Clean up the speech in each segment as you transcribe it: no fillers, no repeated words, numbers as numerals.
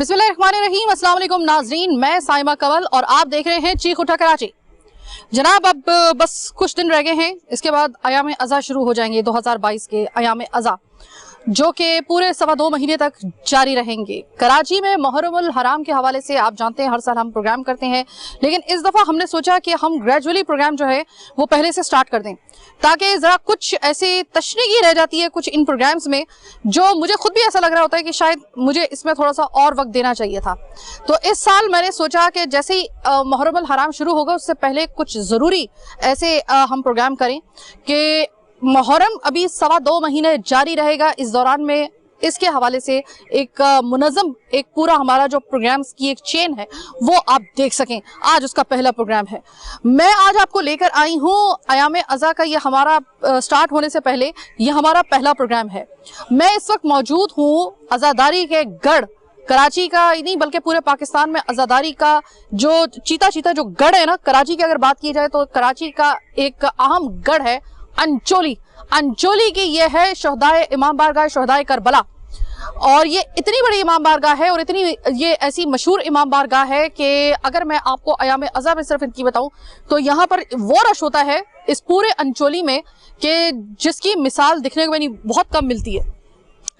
बिस्मिल्लाहिर्रहमानिर्रहीम, अस्सलाम वालेकुम नाजरीन, मैं साइमा कंवल और आप देख रहे हैं चीख उठा कराची। जनाब, अब बस कुछ दिन रह गए हैं, इसके बाद अयाम अज़ा शुरू हो जाएंगे। 2022 के अयाम अज़ा जो कि पूरे 2.25 महीने तक जारी रहेंगे। कराची में मुहर्रमुल हराम के हवाले से आप जानते हैं हर साल हम प्रोग्राम करते हैं, लेकिन इस दफ़ा हमने सोचा कि हम ग्रेजुअली प्रोग्राम जो है वो पहले से स्टार्ट कर दें, ताकि ज़रा कुछ ऐसी तशरीही रह जाती है कुछ इन प्रोग्राम्स में, जो मुझे खुद भी ऐसा लग रहा होता है कि शायद मुझे इसमें थोड़ा सा और वक्त देना चाहिए था। तो इस साल मैंने सोचा कि जैसे ही मुहर्रमुल हराम शुरू होगा उससे पहले कुछ ज़रूरी ऐसे हम प्रोग्राम करें कि मुहर्रम अभी 2.25 महीने जारी रहेगा। इस दौरान में इसके हवाले से एक मुनज़्ज़म एक पूरा हमारा जो प्रोग्राम्स की एक चेन है वो आप देख सकें। आज उसका पहला प्रोग्राम है। मैं आज आपको लेकर आई हूँ अयाम अज़ा का, ये हमारा स्टार्ट होने से पहले ये हमारा पहला प्रोग्राम है। मैं इस वक्त मौजूद हूँ अज़ादारी के गढ़, कराची का ही नहीं बल्कि पूरे पाकिस्तान में अज़ादारी का जो चीता जो गढ़ है ना, कराची की अगर बात की जाए तो कराची का एक अहम गढ़ है अंचोली की। ये है शहदाए इमाम बारगाह शहदाए करबला, और ये इतनी बड़ी इमाम बारगाह है और इतनी ये ऐसी मशहूर इमाम बारगाह है कि अगर मैं आपको अयाम अज़ा में सिर्फ इनकी बताऊं तो यहाँ पर वो रश होता है इस पूरे अंचोली में कि जिसकी मिसाल दिखने को नहीं बहुत कम मिलती है।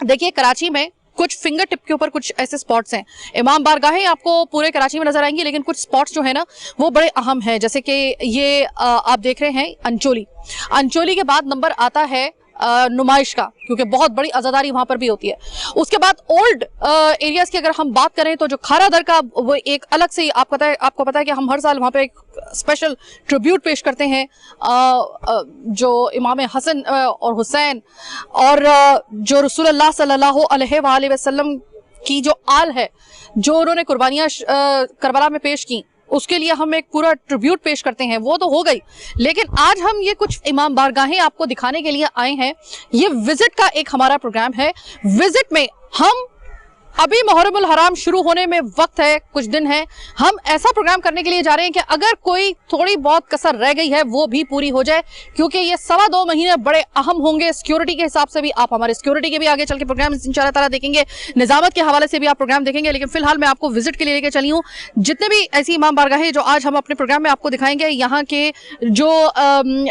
देखिए, कराची में कुछ फिंगर टिप के ऊपर कुछ ऐसे स्पॉट्स हैं, इमाम बारगाहें आपको पूरे कराची में नजर आएंगी, लेकिन कुछ स्पॉट्स जो है ना वो बड़े अहम हैं। जैसे कि ये आप देख रहे हैं अंचोली के बाद नंबर आता है नुमाइश का, क्योंकि बहुत बड़ी अज़ादारी वहां पर भी होती है। उसके बाद ओल्ड एरियाज की अगर हम बात करें तो जो खारा दर का वो एक अलग से आपको पता है कि हम हर साल वहां पे एक स्पेशल ट्रिब्यूट पेश करते हैं जो इमाम हसन और हुसैन और जो रसूलुल्लाह सल्लल्लाहु अलैहि वसल्लम की जो आल है, जो उन्होंने कुर्बानियां करबला में पेश की, उसके लिए हम एक पूरा ट्रिब्यूट पेश करते हैं। वो तो हो गई, लेकिन आज हम ये कुछ इमाम बारगाहें आपको दिखाने के लिए आए हैं। ये विजिट का एक हमारा प्रोग्राम है। विजिट में हम अभी मुहर्रमुल हराम शुरू होने में वक्त है, कुछ दिन है, हम ऐसा प्रोग्राम करने के लिए जा रहे हैं कि अगर कोई थोड़ी बहुत कसर रह गई है वो भी पूरी हो जाए, क्योंकि ये 2.25 महीने बड़े अहम होंगे। सिक्योरिटी के हिसाब से भी आप हमारे सिक्योरिटी के भी आगे चल के प्रोग्राम इंशाअल्लाह ताला देखेंगे, निजामत के हवाले से भी आप प्रोग्राम देखेंगे। लेकिन फिलहाल मैं आपको विजिट के लिए लेकर चली हूँ। जितने भी ऐसी इमाम बारगाहें जो आज हम अपने प्रोग्राम में आपको दिखाएंगे, यहाँ के जो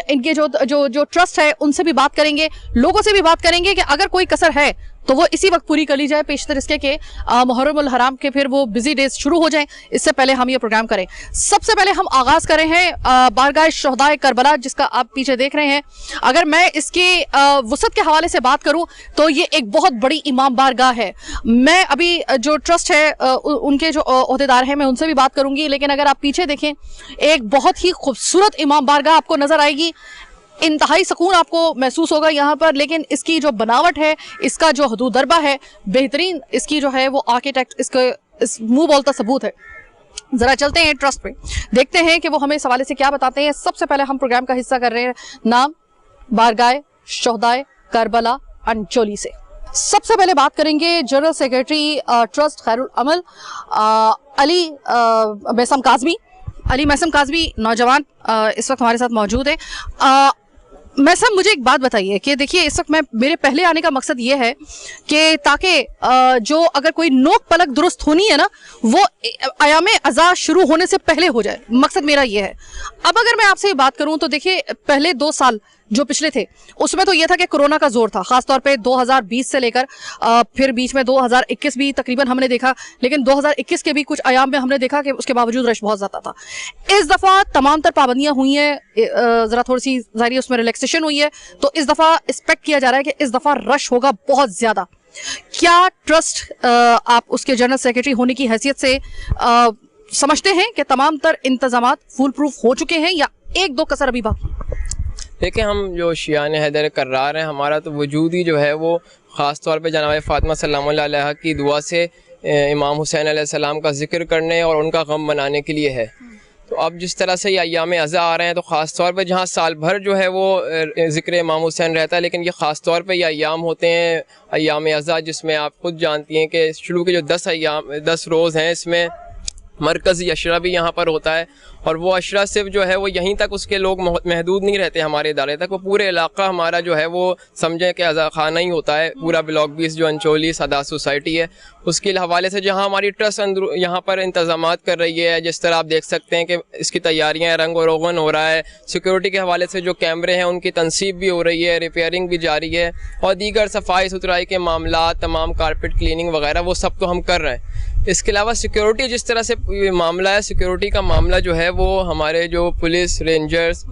इनके जो ट्रस्ट है उनसे भी बात करेंगे, लोगों से भी बात करेंगे कि अगर कोई कसर है तो वो इसी वक्त पूरी कर ली जाए, पेशतर इसके के मुहर्रमुल हराम के फिर वो बिजी डेज शुरू हो जाएं, इससे पहले हम ये प्रोग्राम करें। सबसे पहले हम आगाज करें हैं बारगाह शहदाए करबला, जिसका आप पीछे देख रहे हैं। अगर मैं इसकी वसअत के हवाले से बात करूं तो ये एक बहुत बड़ी इमाम बारगाह है। मैं अभी जो ट्रस्ट है उनके जो ओहदेदार हैं मैं उनसे भी बात करूंगी, लेकिन अगर आप पीछे देखें एक बहुत ही खूबसूरत इमाम बारगाह आपको नजर आएगी। इंतहाई सुकून आपको महसूस होगा यहाँ पर, लेकिन इसकी जो बनावट है, इसका जो हदूद दरबा है, बेहतरीन इसकी जो है वो आर्किटेक्ट इसके इस मुंह बोलता सबूत है। जरा चलते हैं ट्रस्ट पे, देखते हैं कि वो हमें इस हवाले से क्या बताते हैं। सबसे पहले हम प्रोग्राम का हिस्सा कर रहे हैं नाम बारगाह शहदाए करबला अंचोली से। सबसे पहले बात करेंगे जनरल सेक्रेटरी ट्रस्ट खैरुल अमल अली मैसम काज़मी नौजवान इस वक्त हमारे साथ मौजूद है। मैं सब मुझे एक बात बताइए कि देखिए, इस वक्त मेरे पहले आने का मकसद ये है कि ताकि जो अगर कोई नोक पलक दुरुस्त होनी है ना वो अयाम अज़ा शुरू होने से पहले हो जाए, मकसद मेरा ये है। अब अगर मैं आपसे बात करूं तो देखिए, पहले 2 साल जो पिछले थे उसमें तो ये था कि कोरोना का जोर था, खासतौर पे 2020 से लेकर फिर बीच में 2021 भी तकरीबन हमने देखा, लेकिन 2021 के भी कुछ अयाम में हमने देखा कि उसके बावजूद रश बहुत ज्यादा था। इस दफा तमाम तर पाबंदियां हुई हैं, जरा थोड़ी सी जाहिर उसमें रिलैक्सेशन हुई है, तो इस दफा एक्सपेक्ट किया जा रहा है कि इस दफा रश होगा बहुत ज्यादा। क्या ट्रस्ट आप उसके जनरल सेक्रेटरी होने की हैसियत से समझते हैं कि तमाम तर इंतजाम फुल प्रूफ हो चुके हैं या 1-2 कसर अभी बाकी? देखिए, हम जो शियान हैदर कर्रार हैं, हमारा तो वजूद ही जो है वो ख़ास तौर पे जनाब फ़ातिमा सल्लल्लाहु अलैहा की दुआ से इमाम हुसैन अलैहिस्सलाम का जिक्र करने और उनका गम मनाने के लिए है। तो अब जिस तरह से ये अय्याम अज़ा आ रहे हैं, तो ख़ास तौर पे जहाँ साल भर जो है वो ज़िक्र इमाम हुसैन रहता है, लेकिन ये ख़ास तौर पे ये अय्याम होते हैं अय्याम अज़ा, जिसमें आप खुद जानती हैं कि शुरू के जो 10 रोज़ हैं इसमें मरकज़ी अशरा भी यहाँ पर होता है। और वो अशरा सिर्फ जो है वो यहीं तक उसके लोग महदूद नहीं रहते हमारे इदारे तक, वो पूरे इलाका हमारा जो है वो समझें कि अज़ा खाना ही होता है। पूरा ब्लॉक 20 जो अंचोली सादात सोसाइटी है उसके हवाले से जहाँ हमारी ट्रस्ट यहाँ पर इंतज़ामात कर रही है, जिस तरह आप देख सकते हैं कि इसकी तैयारियाँ रंग और रोगन हो रहा है। सिक्योरिटी के हवाले से जो कैमरे हैं उनकी तनसीब भी हो रही है, रिपेयरिंग भी जारी है, और दीगर सफाई सुथराई के मामला, तमाम कारपेट क्लीनिंग वगैरह वो सब तो हम कर रहे हैं। इसके अलावा सिक्योरिटी जिस तरह से मामला है, सिक्योरिटी का मामला जो है वो हमारे जो पुलिस रेंजर्स,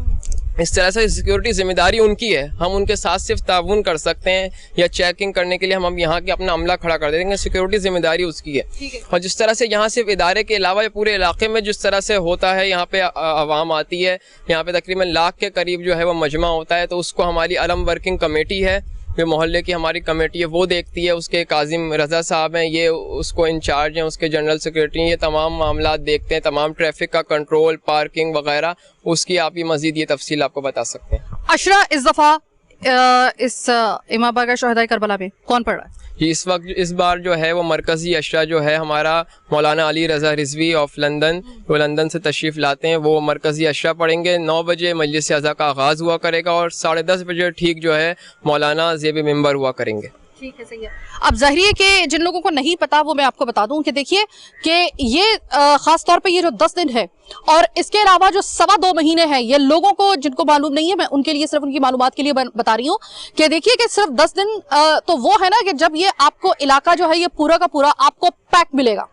इस तरह से सिक्योरिटी ज़िम्मेदारी उनकी है। हम उनके साथ सिर्फ ताउन कर सकते हैं या चेकिंग करने के लिए हम यहाँ के अपना अमला खड़ा कर देंगे, सिक्योरिटी ज़िम्मेदारी उसकी है। और जिस तरह से यहाँ सिर्फ इदारे के अलावा पूरे इलाके में जिस तरह से होता है, यहाँ पे आवाम आती है, यहाँ पे तकरीबन 1 लाख के करीब जो है वो मजमा होता है, तो उसको हमारी अलम वर्किंग कमेटी है जो मोहल्ले की हमारी कमेटी है वो देखती है। उसके काजिम रज़ा साहब हैं, ये उसको इंचार्ज हैं, उसके जनरल सेक्रेटरी, ये तमाम मामला देखते हैं, तमाम ट्रैफिक का कंट्रोल, पार्किंग वगैरह, उसकी आप ये मज़ीद ये तफसील आपको बता सकते हैं। अशरा इस दफ़ा इस इमाम बारगाह शुहदाए करबला में कौन पढ़ रहा है? जी, इस बार जो है वो मरकज़ी अशरा जो है हमारा मौलाना अली रज़ा रिजवी ऑफ लंदन, वो लंदन से तशरीफ़ लाते हैं, वो मरकज़ी अशरा पढ़ेंगे। 9 बजे मजलिस अज़ा का आगाज़ हुआ करेगा और 10:30 बजे ठीक जो है मौलाना ज़ेब मिंबर हुआ करेंगे। ठीक है, सही है। अब ज़हरिए के जिन लोगों को नहीं पता वो मैं आपको बता दूं कि देखिए कि ये ख़ास तौर पे ये जो 10 दिन है और इसके अलावा जो 2.25 महीने हैं, ये लोगों को जिनको मालूम नहीं है, मैं उनके लिए सिर्फ उनकी मालूमात के लिए बता रही हूँ कि देखिए कि सिर्फ 10 दिन तो वो है ना कि जब ये आपको इलाका जो है ये पूरा का पूरा आपको पैक मिलेगा,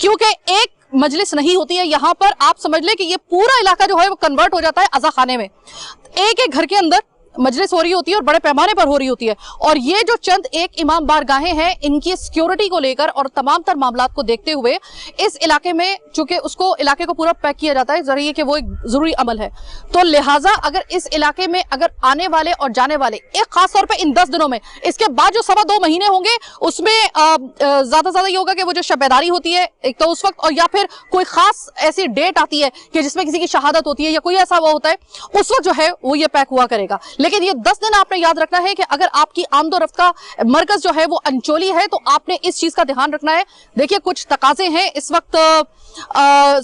क्योंकि एक मजलिस नहीं होती है यहाँ पर। आप समझ लें कि ये पूरा इलाका जो है वो कन्वर्ट हो जाता है अज़ा खाने में। एक घर के अंदर मजलिस हो रही होती है और बड़े पैमाने पर हो रही होती है, और ये जो चंद एक इमाम बारगाहें हैं, इनकी सिक्योरिटी को लेकर और तमाम तर मामलात को देखते हुए इस इलाके में चूंकि उसको इलाके को पूरा पैक किया जाता है, जरिए कि वो एक जरूरी अमल है, तो लिहाजा अगर इस इलाके में अगर आने वाले और जाने वाले एक खास तौर पर इन 10 दिनों में, इसके बाद जो 2.25 महीने होंगे उसमें ज्यादा ज्यादा ये होगा कि वो जो शबेदारी होती है एक तो उस वक्त, और या फिर कोई खास ऐसी डेट आती है कि जिसमें किसी की शहादत होती है या कोई ऐसा वो होता है, उस वक्त जो है वो ये पैक हुआ करेगा। लेकिन ये 10 दिन आपने याद रखना है कि अगर आपकी आमदोरफ्त का मरकज जो है वो अंचोली है तो आपने इस चीज का ध्यान रखना है। देखिए कुछ तकाजे हैं इस वक्त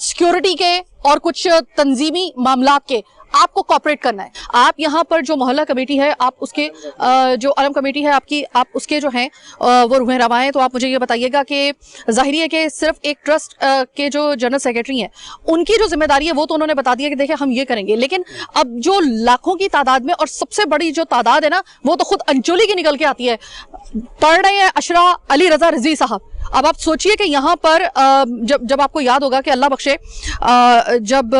सिक्योरिटी के और कुछ तंजीमी मामलात के, आपको कॉपरेट करना है। आप यहाँ पर जो मोहल्ला कमेटी है, आप उसके जो अलम कमेटी है आपकी, आप उसके जो हैं वो रूहें रवा हैं, तो आप मुझे ये बताइएगा कि ज़ाहिरी है कि सिर्फ एक ट्रस्ट के जो जनरल सेक्रेटरी हैं उनकी जो जिम्मेदारी है वो तो उन्होंने बता दिया कि देखिए हम ये करेंगे, लेकिन अब जो लाखों की तादाद में और सबसे बड़ी जो तादाद है ना वो तो खुद अंचोली की निकल के आती है। पढ़ रहे हैं अशरा अली रज़ा रिजवी साहब। अब आप सोचिए कि यहाँ पर जब आपको याद होगा कि अल्लाह बख्शे जब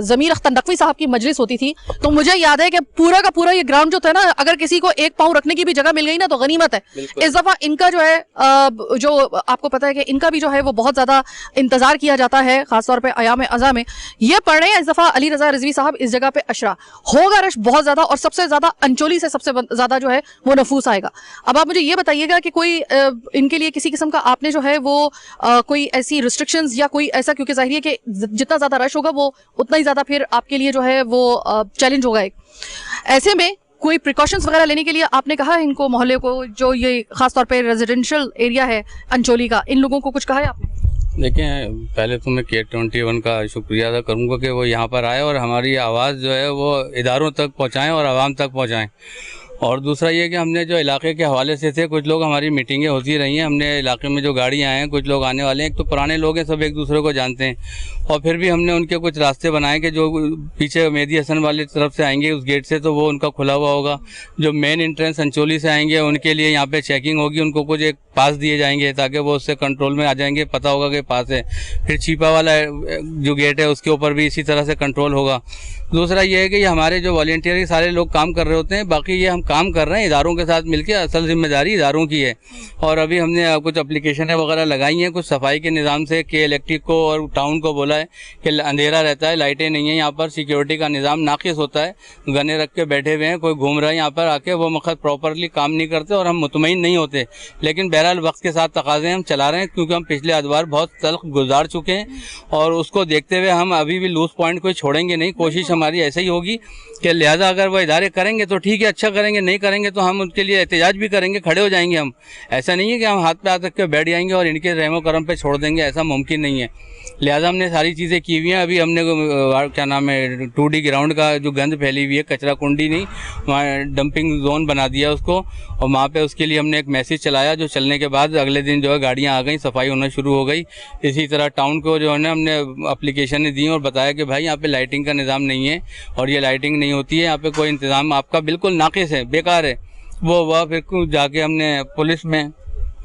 ज़मीर अख्तर नकवी साहब की मजलिस होती थी तो मुझे याद है कि पूरा का पूरा ये ग्राउंड जो था ना, अगर किसी को एक पाँव रखने की भी जगह मिल गई ना तो गनीमत है। इस दफा इनका जो है जो आपको पता है कि इनका भी जो है वो बहुत ज्यादा इंतजार किया जाता है, खासतौर पर अयाम अज़ा में। ये पढ़ रहे हैं इस दफा अली रज़ा रिजवी साहब, इस जगह पे अशरा होगा, रश बहुत ज्यादा, और सबसे ज्यादा अंचोली से सबसे ज्यादा जो है वो नफूस आएगा। अब आप मुझे ये बताइएगा कि कोई इनके लिए किसी किस्म का आपने जो है वो कोई ऐसी रिस्ट्रिक्शंस या कोई ऐसा, क्योंकि जाहिर है कि जितना ज्यादा रश होगा वो उतना ही ज्यादा फिर आपके लिए जो है वो चैलेंज होगा एक, ऐसे में कोई प्रिकॉशंस वगैरह लेने के लिए आपने कहा है इनको, मोहल्ले को, जो ये खासतौर पे रेजिडेंशियल एरिया है अंचोली का, इन लोगों को कुछ कहा है आपने? देखिए, पहले तो मैं K21 का शुक्रिया अदा करूंगा कि वो यहाँ पर आए और हमारी आवाज़ जो है वो इदारों तक पहुँचाएँ और आवाम तक पहुँचाएँ। और दूसरा ये कि हमने जो इलाके के हवाले से थे, कुछ लोग, हमारी मीटिंगें होती रही हैं, हमने इलाके में जो गाड़ियाँ हैं, कुछ लोग आने वाले हैं, एक तो पुराने लोग हैं, सब एक दूसरे को जानते हैं, और फिर भी हमने उनके कुछ रास्ते बनाए कि जो पीछे मेहदी हसन वाली तरफ से आएंगे उस गेट से तो वो उनका खुला हुआ होगा, जो मेन एंट्रेंस अंचोली से आएंगे उनके लिए यहाँ पे चेकिंग होगी, उनको कुछ एक पास दिए जाएंगे ताकि वो उससे कंट्रोल में आ जाएंगे, पता होगा कि पास है। फिर छिपा वाला जो गेट है उसके ऊपर भी इसी तरह से कंट्रोल होगा। दूसरा ये है कि हमारे जो वॉलंटियर सारे लोग काम कर रहे होते हैं, बाकी ये हम काम कर रहे हैं इदारों के साथ मिलकर, असल जिम्मेदारी इदारों की है। और अभी हमने कुछ एप्लीकेशनें वगैरह लगाई हैं, कुछ सफाई के निज़ाम से, कि इलेक्ट्रिक को और टाउन को बोला है कि अंधेरा रहता है, लाइटें नहीं है यहाँ पर, सिक्योरिटी का निज़ाम नाकिस होता है, गने रख के बैठे हुए हैं, कोई घूम रहा है यहाँ पर आके, वो मकसद प्रॉपरली काम नहीं करते और हम मुतमईन नहीं होते। लेकिन बहरहाल बहरहाल वक्त के साथ तकाज़े हम चला रहे हैं, क्योंकि हम पिछले अदवार बहुत तल्ख गुजार चुके हैं और उसको देखते हुए हम अभी भी लूज पॉइंट कोई छोड़ेंगे नहीं। कोशिश हमारी ऐसे ही होगी कि लिहाजा अगर वो इदारे करेंगे तो ठीक है, अच्छा करेंगे, नहीं करेंगे तो हम उनके लिए एहतजाज भी करेंगे, खड़े हो जाएंगे। हम ऐसा नहीं है कि हम हाथ पे हाथ रख के बैठ जाएंगे और इनके रहमो करम पे छोड़ देंगे, ऐसा मुमकिन नहीं है। लिहाजा हमने सारी चीज़ें की हुई हैं। अभी हमने क्या नाम है 2D ग्राउंड का जो गंद फैली हुई है, कचरा कुंडी नहीं, वहाँ डंपिंग जोन बना दिया उसको, और वहाँ पे उसके लिए हमने एक मैसेज चलाया, जो चलने के बाद अगले दिन जो है गाड़ियाँ आ गई, सफाई होना शुरू हो गई। इसी तरह टाउन को जो है ना हमने अप्लीकेशन दी और बताया कि भाई यहाँ पे लाइटिंग का निज़ाम नहीं है और ये लाइटिंग नहीं होती है, यहाँ पे कोई इंतज़ाम आपका बिल्कुल नाक़िस है, बेकार है। वो फिर जाके हमने पुलिस में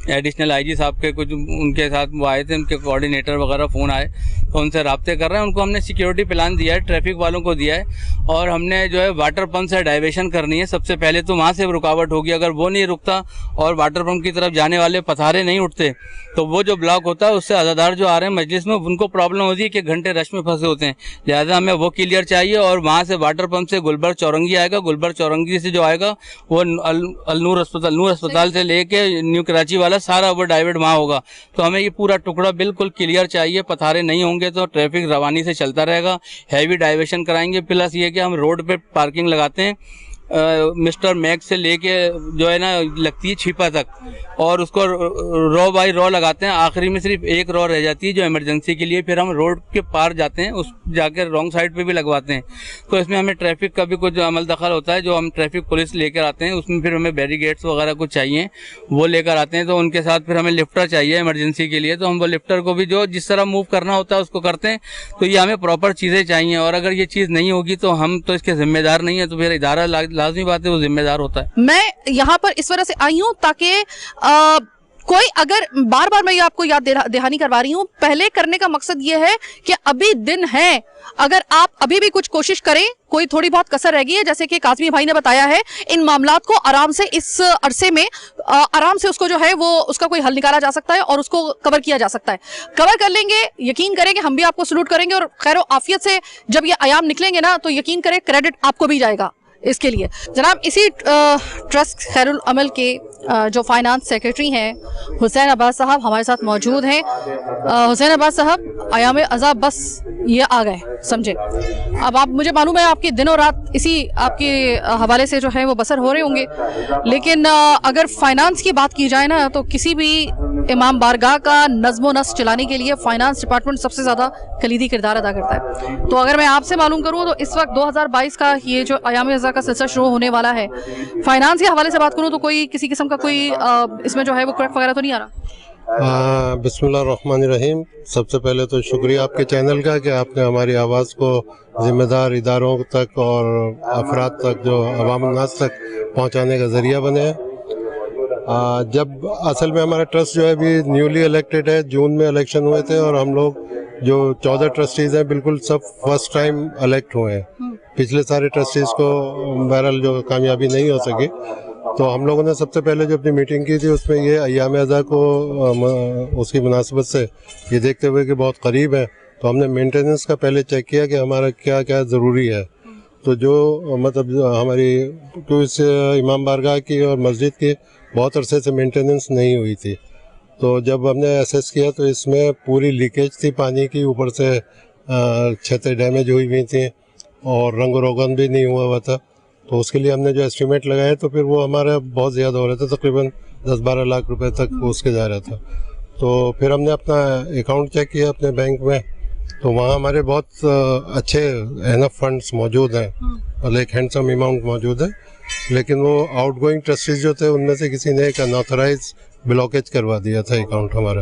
एडिशनल आईजी साहब के कुछ उनके साथ वो आए थे, उनके कोऑर्डिनेटर वगैरह फ़ोन आए तो उनसे राब्ते कर रहे हैं। उनको हमने सिक्योरिटी प्लान दिया है, ट्रैफिक वालों को दिया है, और हमने जो है वाटर पंप से डाइवर्शन करनी है सबसे पहले, तो वहाँ से रुकावट होगी। अगर वो नहीं रुकता और वाटर पंप की तरफ जाने वाले पथारे नहीं उठते तो वो जो ब्लॉक होता है उससे अज़ादार जो आ रहे हैं मजलिस में उनको प्रॉब्लम होती है कि घंटे रश में फंसे होते हैं। लिहाजा हमें वो क्लियर चाहिए, और वहाँ से वाटर पंप से गुलबर्ग चौरंगी आएगा, गुलबर्ग चौरंगी से जो आएगा वो नूर अस्पताल से लेके न्यू कराची वाला सारा वो डाइवर्ट वहाँ होगा। तो हमें ये पूरा टुकड़ा बिल्कुल क्लियर चाहिए, पथारे नहीं होंगे तो ट्रैफिक रवानी से चलता रहेगा, हैवी डाइवर्शन कराएंगे। प्लस ये कि हम रोड पे पार्किंग लगाते हैं, मिस्टर मैक्स से लेके जो है ना लगती है छिपा तक, और उसको रो बाई रो लगाते हैं, आखिरी में सिर्फ एक रो रह जाती है जो इमरजेंसी के लिए, फिर हम रोड के पार जाते हैं, उस जाकर रॉन्ग साइड पे भी लगवाते हैं। तो इसमें हमें ट्रैफिक का भी कुछ अमल दखल होता है, जो हम ट्रैफिक पुलिस लेकर आते हैं, उसमें फिर हमें बैरिकेड्स वगैरह कुछ चाहिए वो लेकर आते हैं। तो उनके साथ फिर हमें लिफ्टर चाहिए इमरजेंसी के लिए, तो हम वो लिफ्टर को भी जो जिस तरह मूव करना होता है उसको करते हैं। तो ये हमें प्रॉपर चीज़ें चाहिए, और अगर ये चीज़ नहीं होगी तो हम तो इसके जिम्मेदार नहीं है, तो फिर इदारा लाजमी बात है वो जिम्मेदार होता है। मैं यहाँ पर इस वजह से आई हूँ ताकि कोई अगर बार बार मैं ये आपको याद दहानी करवा रही हूँ, पहले करने का मकसद ये है कि अभी दिन है, अगर आप अभी भी कुछ कोशिश करें, कोई थोड़ी बहुत कसर रह गई है, जैसे कि काज़मी भाई ने बताया है, इन मामलात को आराम से इस अरसे में आराम से उसको जो है वो उसका कोई हल निकाला जा सकता है और उसको कवर किया जा सकता है। कवर कर लेंगे, यकीन करें कि हम भी आपको सलूट करेंगे, और खैर आफियत से जब ये अयाम निकलेंगे ना तो यकीन करें क्रेडिट आपको भी जाएगा इसके लिए। जनाब, इसी ट्रस्ट खैरुल अमल के जो फाइनेंस सेक्रेटरी हैं हुसैन अब्बास साहब हमारे साथ मौजूद हैं। हुसैन अब्बास साहब, अयाम अज़ा बस ये आ गए, समझे। अब आप, मुझे मालूम है आपकी दिनों रात इसी आपके हवाले से जो है वो बसर हो रहे होंगे, लेकिन अगर फाइनेंस की बात की जाए ना तो किसी भी इमाम बारगाह का नज़्म व नस्क चलाने के लिए फाइनेंस डिपार्टमेंट सबसे ज़्यादा कलीदी किरदार अदा करता है। तो अगर मैं आपसे मालूम करूँ तो इस वक्त 2022 का ये जो अयाम अज़ा का सिलसिला शुरू होने वाला है, फाइनेंस के हवाले से बात करूँ तो कोई किसी किस्म का कोई इसमें जो है वो क्रैक वगैरह तो नहीं आ रहा? बिस्मिल्लाहिर्रहमानिर्रहीम। सबसे पहले तो शुक्रिया आपके चैनल का कि आपने हमारी आवाज़ को ज़िम्मेदार इदारों तक और अफराद तक, जो अवाम-उन्नास तक पहुंचाने का ज़रिया बने हैं। जब असल में हमारा ट्रस्ट जो है अभी न्यूली इलेक्टेड है, जून में इलेक्शन हुए थे और हम लोग जो 14 ट्रस्टीज़ हैं बिल्कुल सब फर्स्ट टाइम इलेक्ट हुए हैं। पिछले सारे ट्रस्टीज़ को बहरहाल जो कामयाबी नहीं हो सकी, तो हम लोगों ने सबसे पहले जो अपनी मीटिंग की थी उसमें ये अय्याम अज़ा को उसकी मुनासिबत से ये देखते हुए कि बहुत करीब है, तो हमने मेंटेनेंस का पहले चेक किया कि हमारा क्या क्या ज़रूरी है। तो जो मतलब हमारी इस इमाम बारगाह की और मस्जिद की बहुत अरसे से मेंटेनेंस नहीं हुई थी, तो जब हमने एसेस किया तो इसमें पूरी लीकेज थी पानी की, ऊपर से छतें डैमेज हुई थी और रंग रोगन भी नहीं हुआ था। तो उसके लिए हमने जो एस्टीमेट लगाए तो फिर वो हमारा बहुत ज़्यादा हो रहा था, तकरीबन 10-12 लाख रुपए तक उसके जा रहा था। तो फिर हमने अपना अकाउंट चेक किया अपने बैंक में, तो वहाँ हमारे बहुत अच्छे एनफ फंड्स मौजूद हैं और एक हैंडसम अमाउंट मौजूद है, लेकिन वो आउटगोइंग ट्रस्टीज जो थे उनमें से किसी ने एक अनऑथराइज ब्लॉकेज करवा दिया था अकाउंट हमारा,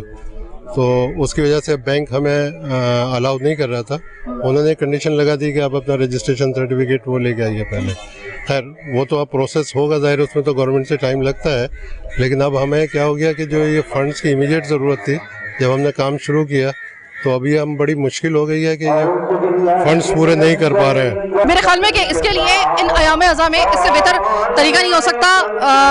तो उसकी वजह से बैंक हमें अलाउ नहीं कर रहा था। उन्होंने कंडीशन लगा दी कि आप अपना रजिस्ट्रेशन सर्टिफिकेट वो लेके आइए पहले। खैर वो तो अब प्रोसेस होगा, ज़ाहिर उसमें तो गवर्नमेंट से टाइम लगता है, लेकिन अब हमें क्या हो गया कि जो ये फंड्स की इमीडिएट ज़रूरत थी, जब हमने काम शुरू किया तो अभी हम बड़ी मुश्किल हो गई है कि ये फंड्स पूरे नहीं कर पा रहे हैं। मेरे ख्याल में कि इसके लिए इन अयाम अज़ा में इससे बेहतर तरीका नहीं हो सकता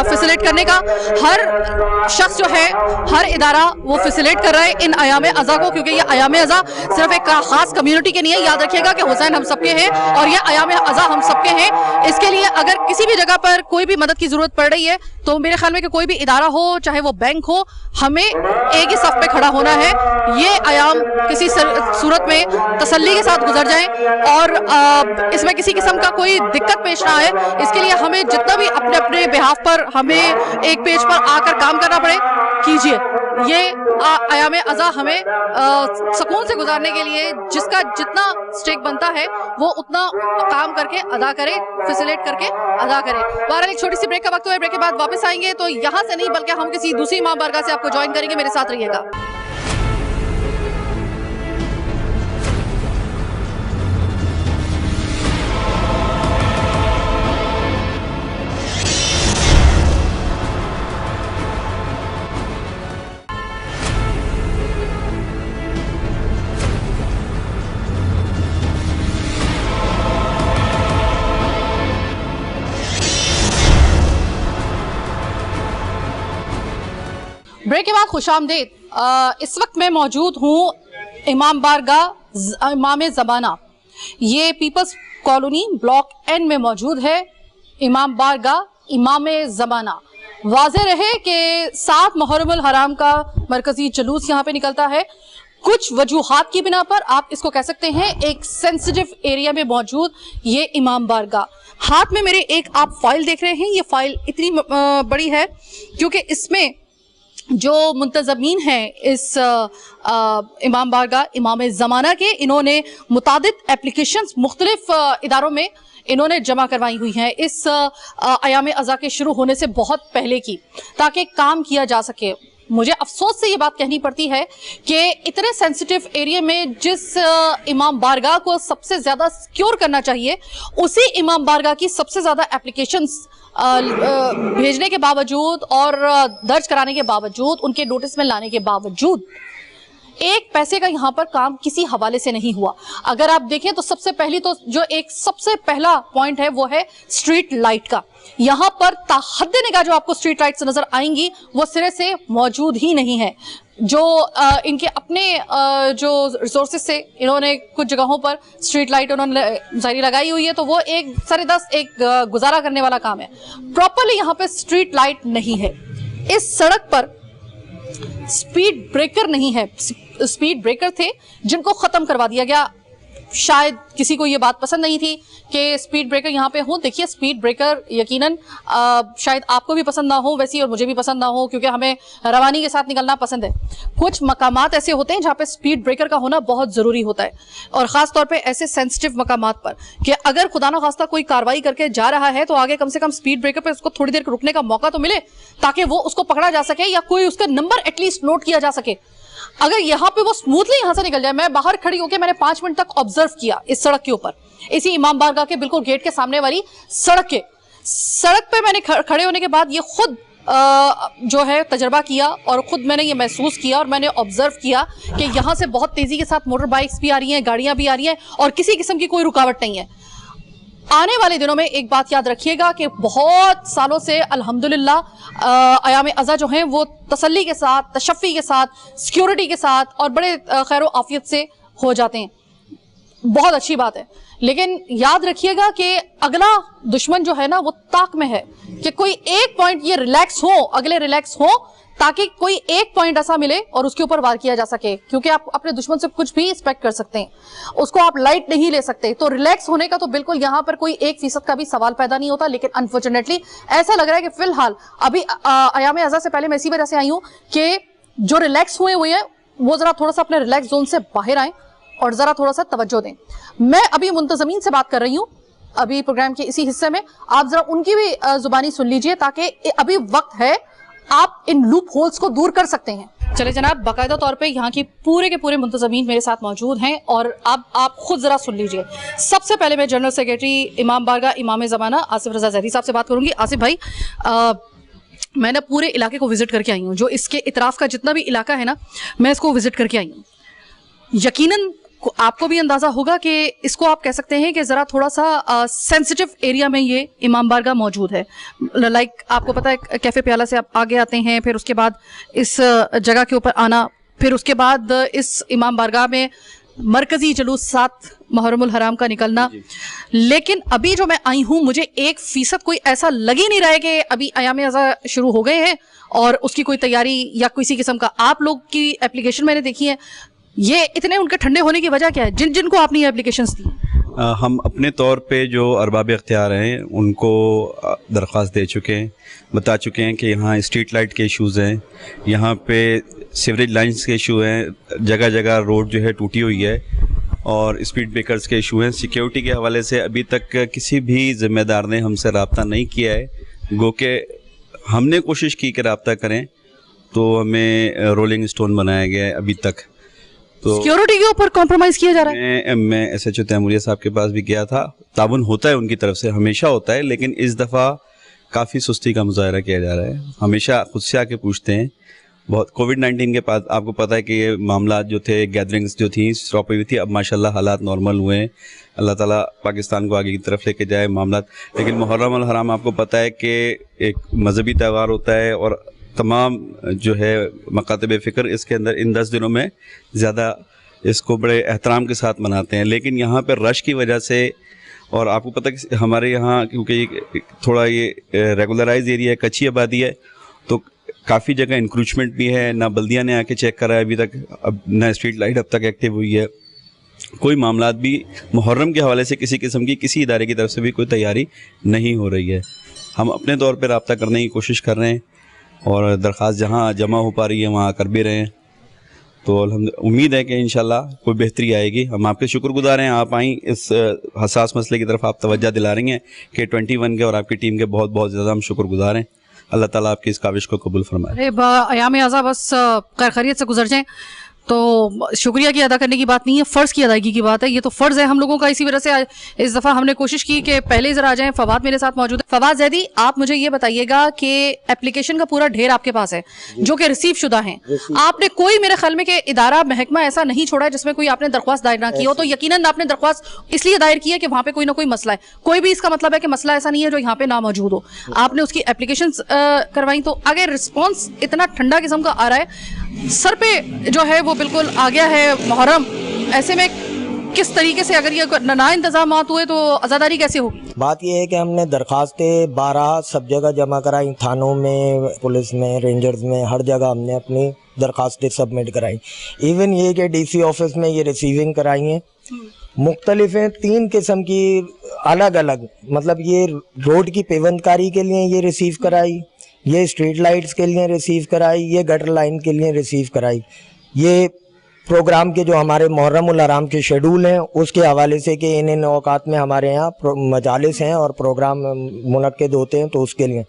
फैसिलिटेट करने का। हर शख्स जो है, हर इदारा वो फैसिलिटेट कर रहा है इन अयाम अज़ा को, क्योंकि ये अयाम अज़ा सिर्फ एक खास कम्युनिटी के नहीं है। याद रखिएगा कि हुसैन हम सबके हैं और ये अयाम अज़ा हम सबके हैं। इसके लिए अगर किसी भी जगह पर कोई भी मदद की जरूरत पड़ रही है तो मेरे ख्याल में कि कोई भी इदारा हो, चाहे वो बैंक हो, हमें एक ही सफ पे खड़ा होना है। ये अयाम किसी सूरत में तसल्ली के साथ गुजर जाएं और इसमें किसी किस्म का कोई दिक्कत पेश ना आए। इसके लिए हमें जितना भी अपने अपने बिहाफ पर हमें एक पेज पर आकर काम करना पड़े, कीजिए। ये अयाम अज़ा हमें सुकून से गुजारने के लिए जिसका जितना स्टेक बनता है वो उतना काम करके अदा करे, फैसिलिटेट करके अदा करे। बहरहाल एक छोटी सी ब्रेक का वक्त है, ब्रेक के बाद वापस आएंगे तो यहाँ से नहीं बल्कि हम किसी दूसरी इमाम बारगाह से आपको ज्वाइन करेंगे। मेरे साथ रहिएगा। ब्रेक के बाद खुशामदीद। इस वक्त मैं मौजूद हूँ इमाम बारगाह इमाम ज़माना, ये पीपल्स कॉलोनी ब्लॉक एन में मौजूद है। इमाम बारगाह इमाम ज़माना। वाज़ेह रहे कि 7 मुहर्रमुल हराम का मरकजी जुलूस यहाँ पे निकलता है। कुछ वजूहात की बिना पर आप इसको कह सकते हैं एक सेंसिटिव एरिया में मौजूद ये इमाम बारगाह। हाथ में मेरे एक आप फाइल देख रहे हैं, ये फाइल इतनी बड़ी है क्योंकि इसमें जो मुंतज़मीन हैं इस इमाम बारगाह इमाम ज़माना के, इन्होंने मुतादिद एप्लीकेशंस मुख्तलिफ इदारों में इन्होंने जमा करवाई हुई हैं इस अयाम अज़ा के शुरू होने से बहुत पहले की, ताकि काम किया जा सके। मुझे अफसोस से ये बात कहनी पड़ती है कि इतने सेंसिटिव एरिया में जिस इमाम बारगाह को सबसे ज़्यादा सिक्योर करना चाहिए, उसी इमाम बारगाह की सबसे ज़्यादा एप्लीकेशंस भेजने के बावजूद और दर्ज कराने के बावजूद, उनके नोटिस में लाने के बावजूद एक पैसे का यहाँ पर काम किसी हवाले से नहीं हुआ। अगर आप देखें तो सबसे पहला पॉइंट है वो है स्ट्रीट लाइट का। यहाँ पर ताहद्दे निगाह जो आपको स्ट्रीट लाइट्स नजर आएंगी वो सिरे से मौजूद ही नहीं है। जो इनके अपने जो रिसोर्सेज से इन्होंने कुछ जगहों पर स्ट्रीट लाइट उन्होंने जारी लगाई हुई है, तो वो एक सरे दस एक गुजारा करने वाला काम है। प्रॉपरली यहाँ पे स्ट्रीट लाइट नहीं है। इस सड़क पर स्पीड ब्रेकर नहीं है। स्पीड ब्रेकर थे जिनको खत्म करवा दिया गया। शायद किसी को ये बात पसंद नहीं थी कि स्पीड ब्रेकर यहाँ पे हो। देखिए स्पीड ब्रेकर यकीनन शायद आपको भी पसंद ना हो वैसी, और मुझे भी पसंद ना हो, क्योंकि हमें रवानी के साथ निकलना पसंद है। कुछ मकामात ऐसे होते हैं जहाँ पे स्पीड ब्रेकर का होना बहुत ज़रूरी होता है, और ख़ास तौर पे ऐसे सेंसिटिव मकामात पर कि अगर खुदा न खास्ता कोई कार्रवाई करके जा रहा है तो आगे कम से कम स्पीड ब्रेकर पर उसको थोड़ी देर रुकने का मौका तो मिले, ताकि वो उसको पकड़ा जा सके या कोई उसका नंबर एटलीस्ट नोट किया जा सके। अगर यहाँ पे वो स्मूथली यहाँ से निकल जाए। मैं बाहर खड़ी होकर मैंने 5 मिनट तक ऑब्जर्व किया इस सड़क के ऊपर, इसी इमाम बारगाह के बिल्कुल गेट के सामने वाली सड़क पे मैंने खड़े होने के बाद ये खुद जो है तजर्बा किया और खुद मैंने ये महसूस किया और मैंने ऑब्जर्व किया कि यहाँ से बहुत तेजी के साथ मोटर बाइक्स भी आ रही हैं, गाड़ियां भी आ रही हैं और किसी किस्म की कोई रुकावट नहीं है। आने वाले दिनों में एक बात याद रखिएगा कि बहुत सालों से अल्हम्दुलिल्लाह अयाम अज़ा जो हैं वो तसल्ली के साथ, तशफ़ी के साथ, सिक्योरिटी के साथ और बड़े खैर आफियत से हो जाते हैं। बहुत अच्छी बात है, लेकिन याद रखिएगा कि अगला दुश्मन जो है ना वो ताक में है कि कोई एक पॉइंट ये रिलैक्स हो, अगले रिलैक्स हो, ताकि कोई एक पॉइंट ऐसा मिले और उसके ऊपर वार किया जा सके। क्योंकि आप अपने दुश्मन से कुछ भी एक्सपेक्ट कर सकते हैं, उसको आप लाइट नहीं ले सकते। तो रिलैक्स होने का तो बिल्कुल यहाँ पर कोई 1% का भी सवाल पैदा नहीं होता। लेकिन अनफॉर्चुनेटली ऐसा लग रहा है कि फिलहाल अभी अयाम अज़ा से पहले मैं इसी वजह से आई हूँ कि जो रिलैक्स हुए हैं वो जरा थोड़ा सा अपने रिलैक्स जोन से बाहर आए और जरा थोड़ा सा तवज्जो दें। मैं अभी मुंतज़मीन से बात कर रही हूँ अभी प्रोग्राम के इसी हिस्से में, आप जरा उनकी भी जुबानी सुन लीजिए ताकि अभी वक्त है, आप इन लूप होल्स को दूर कर सकते हैं। चले जनाब, बाकायदा तौर पे यहाँ की पूरे के पूरे मुंतज़मीन मेरे साथ मौजूद हैं और अब आप खुद जरा सुन लीजिए। सबसे पहले मैं जनरल सेक्रेटरी इमाम बारगाह इमाम ज़माना आसिफ रज़ा ज़ैदी साहब से बात करूंगी। आसिफ भाई, मैंने पूरे इलाके को विजिट करके आई हूँ, जो इसके इतराफ़ का जितना भी इलाका है ना, मैं इसको विजिट करके आई हूँ। यकीनन आपको भी अंदाजा होगा कि इसको आप कह सकते हैं कि जरा थोड़ा सा सेंसिटिव एरिया में ये इमाम बारगाह मौजूद है। लाइक आपको पता है कैफे प्याला से आप आगे आते हैं, फिर उसके बाद इस जगह के ऊपर आना, फिर उसके बाद इस इमाम बारगाह में मरकजी जुलूस 7 मुहर्रमुल हराम का निकलना। लेकिन अभी जो मैं आई हूँ, मुझे 1% कोई ऐसा लग ही नहीं रहा है कि अभी अयाम अज़ा शुरू हो गए हैं और उसकी कोई तैयारी या किसी किस्म का। आप लोग की एप्लीकेशन मैंने देखी है, ये इतने उनके ठंडे होने की वजह क्या है जिनको आपने ये एप्लीकेशंस दी? हम अपने तौर पे जो अरबाब इख्तियार हैं उनको दरख्वास्त दे चुके हैं, बता चुके हैं कि यहाँ स्ट्रीट लाइट के इश्यूज़ हैं, यहाँ पे सीवरेज लाइंस के इशू हैं, जगह जगह रोड जो है टूटी हुई है और स्पीड ब्रेकर्स के इशू हैं। सिक्योरिटी के हवाले से अभी तक किसी भी ज़िम्मेदार ने हमसे रब्ता नहीं किया है, गो के हमने कोशिश की कि रब्ता करें तो हमें रोलिंग स्टोन बनाया गया है अभी तक। तो सिक्योरिटी के ऊपर कॉम्प्रोमाइज़ किया जा रहा है? मैं SHO तैमूरिया साहब के पास भी गया था, ताबन होता है उनकी तरफ से, हमेशा होता है, लेकिन इस दफ़ा काफ़ी सुस्ती का मुजाहरा किया जा रहा है। हमेशा खुद से आके पूछते हैं। बहुत कोविड-19 के बाद आपको पता है कि ये मामला जो थे, गैदरिंग्स जो थी स्टॉप हुई थी, अब माशाल्लाह हालात नॉर्मल हुए हैं। अल्लाह ताला पाकिस्तान को आगे की तरफ लेके जाए मामला। लेकिन मुहर्रम अल हराम आपको पता है कि एक मजहबी त्यौहार होता है और तमाम जो है मकातब फ़िक्र इसके अंदर इन 10 दिनों में ज़्यादा इसको बड़े एहतराम के साथ मनाते हैं। लेकिन यहाँ पर रश की वजह से, और आपको पता है कि हमारे यहाँ क्योंकि थोड़ा ये रेगुलराइज एरिया है, कच्ची आबादी है, तो काफ़ी जगह इंक्रोचमेंट भी है। ना बल्दिया ने आके चेक करा है अभी तक, अब ना स्ट्रीट लाइट अब तक एक्टिव हुई है। कोई मामलात भी मुहर्रम के हवाले से किसी किस्म की किसी इदारे की तरफ से भी कोई तैयारी नहीं हो रही है। हम अपने तौर पर रब्ता करने की कोशिश कर रहे हैं और दरख्वास्त जहाँ जमा हो पा रही है वहाँ कर भी रहे हैं। तो उम्मीद है कि इंशाल्लाह कोई बेहतरी आएगी। हम आपके शुक्रगुजार हैं, आप आई इस हसास मसले की तरफ आप तवज्जो दिला रही हैं कि 21 के और आपकी टीम के बहुत बहुत ज़्यादा हम शुक्रगुजार हैं। अल्लाह ताला आपकी इस काविश को कबूल फरमाए। अरे अयाम अज़ा बस खैरियत से गुजर जाएं तो शुक्रिया की अदा करने की बात नहीं है, फ़र्ज़ की अदायगी की बात है। ये तो फ़र्ज़ है हम लोगों का। इसी वजह से इस दफ़ा हमने कोशिश की कि पहले ज़रा आ जाएं। फवाद मेरे साथ मौजूद है। फवाद जैदी, आप मुझे ये बताइएगा कि एप्लीकेशन का पूरा ढेर आपके पास है जो कि रिसीव शुदा हैं। आपने कोई मेरे ख्याल में कि इदारा महकमा ऐसा नहीं छोड़ा है जिसमें कोई आपने दरख्वास्त दायर ना की हो। तो यकीनन आपने दरख्वास्त इसलिए दायर की है कि वहाँ पे कोई ना कोई मसला है। कोई भी इसका मतलब है कि मसला ऐसा नहीं है जो यहाँ पे ना मौजूद हो। आपने उसकी एप्लीकेशन करवाई, तो अगर रिस्पॉन्स इतना ठंडा किस्म का आ रहा है, सर पे जो है वो बिल्कुल आ गया है मुहर्रम, ऐसे में किस तरीके से अगर ये ना इंतजामात हुए तो आज़ादारी कैसे होगी? बात यह है कि हमने दरख्वास्तें 12 सब जगह जमा कराई, थानों में, पुलिस में, रेंजर्स में, हर जगह हमने अपनी दरख्वास्तें सबमिट कराई। इवन ये कि DC ऑफिस में ये रिसीविंग कराई हैं। मुख्तलिफ हैं, 3 किस्म की अलग अलग, मतलब ये रोड की पेवंदकारी के लिए ये रिसीव कराई, ये स्ट्रीट लाइट्स के लिए रिसीव कराई, ये गटर लाइन के लिए रिसीव कराई। ये प्रोग्राम के जो हमारे मुहर्रम उल हराम के शेड्यूल हैं उसके हवाले से कि इन औकात में हमारे यहाँ मजालिस हैं और प्रोग्राम मुनक्किद होते हैं, तो उसके लिए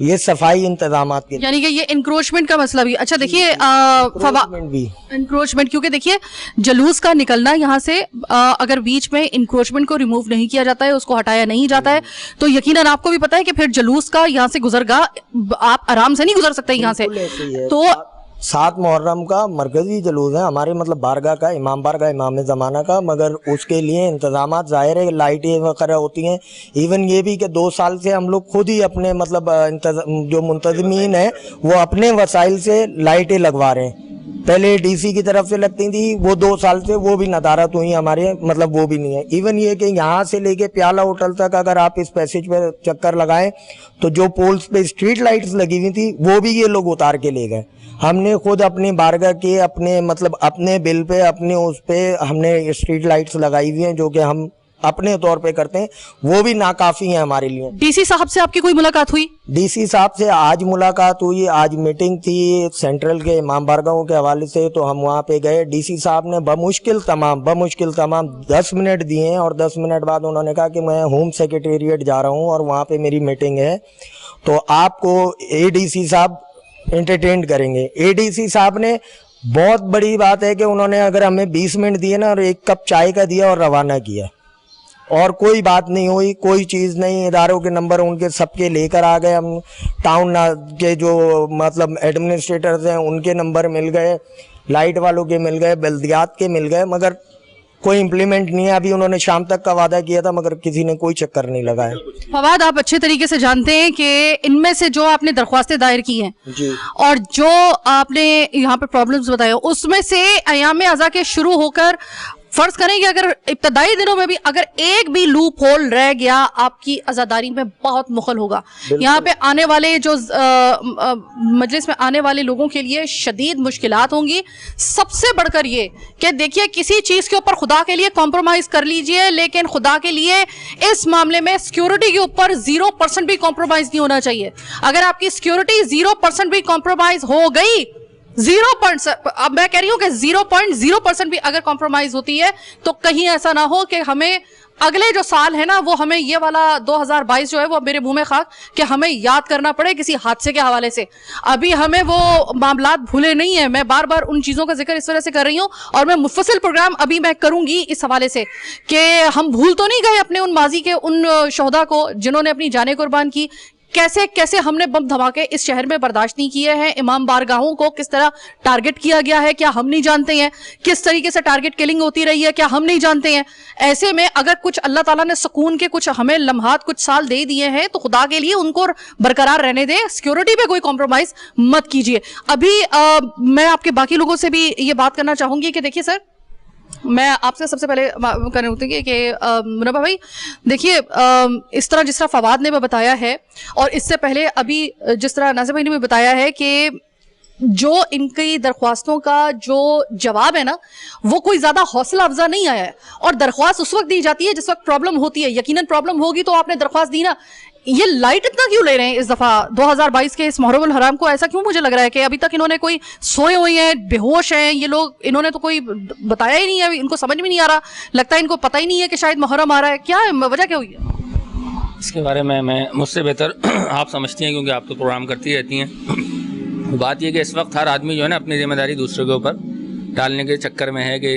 ये सफाई इंतजामात के, यानी कि ये इंक्रोचमेंट का मसला भी। अच्छा देखिए इंक्रोचमेंट, क्योंकि देखिए जुलूस का निकलना यहाँ से अगर बीच में इंक्रोचमेंट को रिमूव नहीं किया जाता है, उसको हटाया नहीं जाता है, तो यकीनन आपको भी पता है कि फिर जुलूस का यहाँ से गुजरगा आप आराम से नहीं गुजर सकते यहाँ से। तो 7 मुहर्रम का मरकजी जुलूस है हमारे, मतलब बारगाह का, इमाम बारगाह इमाम ज़माना का, मगर उसके लिए इंतजामात ज़ाहिर है लाइटें वगैरह होती हैं। इवन ये भी कि 2 साल से हम लोग खुद ही अपने मतलब जो मुंतज़मीन है वो अपने वसाइल से लाइटें लगवा रहे हैं। पहले DC की तरफ से लगती थी, वो 2 साल से वो भी नदारत हुई हमारे, मतलब वो भी नहीं है। इवन ये कि यहाँ से लेके प्याला होटल तक अगर आप इस पैसेज पे चक्कर लगाएं तो जो पोल्स पे स्ट्रीट लाइट्स लगी हुई थी वो भी ये लोग उतार के ले गए। हमने खुद अपनी बारगाह के अपने मतलब अपने बिल पे, अपने उस पे हमने स्ट्रीट लाइट्स लगाई हुई हैं जो कि हम अपने तौर पे करते हैं, वो भी नाकाफी है हमारे लिए। DC साहब से आपकी कोई मुलाकात हुई? DC साहब से आज मुलाकात हुई, आज मीटिंग थी सेंट्रल के इमाम बारगाहों के हवाले से, तो हम वहाँ पे गए। DC साहब ने बमुश्किल तमाम 10 मिनट दिए और 10 मिनट बाद उन्होंने कहा कि मैं होम सेक्रेटेरिएट जा रहा हूँ और वहाँ पे मेरी मीटिंग है, तो आपको ADC साहब एंटरटेन करेंगे। ADC साहब ने बहुत बड़ी बात है कि उन्होंने अगर हमें 20 मिनट दिए ना और 1 कप चाय का दिया और रवाना किया, और कोई बात नहीं हुई, कोई चीज़ नहीं। इदारों के नंबर उनके सबके लेकर आ गए हम, टाउन के जो मतलब एडमिनिस्ट्रेटर्स हैं उनके नंबर मिल गए, लाइट वालों के मिल गए, बल्दियात के मिल गए, मगर कोई इम्प्लीमेंट नहीं है। अभी उन्होंने शाम तक का वादा किया था मगर किसी ने कोई चक्कर नहीं लगाया। फवाद, आप अच्छे तरीके से जानते हैं कि इनमें से जो आपने दरख्वास्तें दायर की हैं जी और जो आपने यहाँ पे प्रॉब्लम्स बताए, उसमें से अयाम अज़ा के शुरू होकर फर्ज करें कि अगर इब्तदाई दिनों में भी अगर एक भी लूप होल रह गया, आपकी अज़ादारी में बहुत मुखल होगा। यहाँ पे आने वाले जो मजलिस में आने वाले लोगों के लिए शदीद मुश्किलात होंगी। सबसे बढ़कर ये कि देखिए, किसी चीज़ के ऊपर खुदा के लिए कॉम्प्रोमाइज़ कर लीजिए, लेकिन खुदा के लिए इस मामले में सिक्योरिटी के ऊपर 0% भी कॉम्प्रोमाइज़ नहीं होना चाहिए। अगर आपकी सिक्योरिटी 0% भी कॉम्प्रोमाइज़ हो गई, 0%, अब मैं कह रही हूं कि 0.0% भी अगर कॉम्प्रोमाइज होती है तो कहीं ऐसा ना हो कि हमें अगले जो साल है ना, वो हमें ये वाला 2022 जो है वो मेरे मुंह में खाक कि हमें याद करना पड़े किसी हादसे के हवाले से। अभी हमें वो मामलात भूले नहीं है। मैं बार बार उन चीज़ों का जिक्र इस वजह से कर रही हूँ और मैं मुफस्सिल प्रोग्राम अभी मैं करूंगी इस हवाले से कि हम भूल तो नहीं गए अपने उन माजी के उन शोहदा को जिन्होंने अपनी जानें कुर्बान की। कैसे कैसे हमने बम धमाके इस शहर में बर्दाश्त नहीं किए हैं। इमाम बारगाहों को किस तरह टारगेट किया गया है, क्या हम नहीं जानते हैं? किस तरीके से टारगेट किलिंग होती रही है, क्या हम नहीं जानते हैं? ऐसे में अगर कुछ अल्लाह ताला ने सुकून के कुछ हमें लम्हात कुछ साल दे दिए हैं तो खुदा के लिए उनको बरकरार रहने दें। सिक्योरिटी पे कोई कॉम्प्रोमाइज मत कीजिए। अभी मैं आपके बाकी लोगों से भी ये बात करना चाहूंगी कि देखिए सर, मैं आपसे सबसे पहले करने होती है कि मुनव्वर भाई देखिए, इस तरह जिस तरह फवाद ने भी बताया है और इससे पहले अभी जिस तरह नाज़िर भाई ने भी बताया है कि जो इनकी दरख्वास्तों का जो जवाब है ना, वो कोई ज़्यादा हौसला अफजा नहीं आया है। और दरख्वास्त उस वक्त दी जाती है जिस वक्त प्रॉब्लम होती है। यकीनन प्रॉब्लम होगी तो आपने दरख्वास्त दी ना। ये लाइट इतना क्यों ले रहे हैं इस दफा 2022 के इस मुहर्रम हराम को? ऐसा क्यों मुझे लग रहा है कि अभी तक इन्होंने कोई सोए हुए हैं, बेहोश हैं ये लोग, इन्होंने तो कोई बताया ही नहीं है, इनको समझ में नहीं आ रहा। लगता है इनको पता ही नहीं है कि शायद मुहर्रम आ रहा है। क्या है वजह, क्या हुई है? इसके बारे में मैं मुझसे बेहतर आप समझती हैं क्योंकि आप तो प्रोग्राम करती रहती हैं। बात यह कि इस वक्त हर आदमी जो है ना अपनी जिम्मेदारी दूसरों के ऊपर डालने के चक्कर में है कि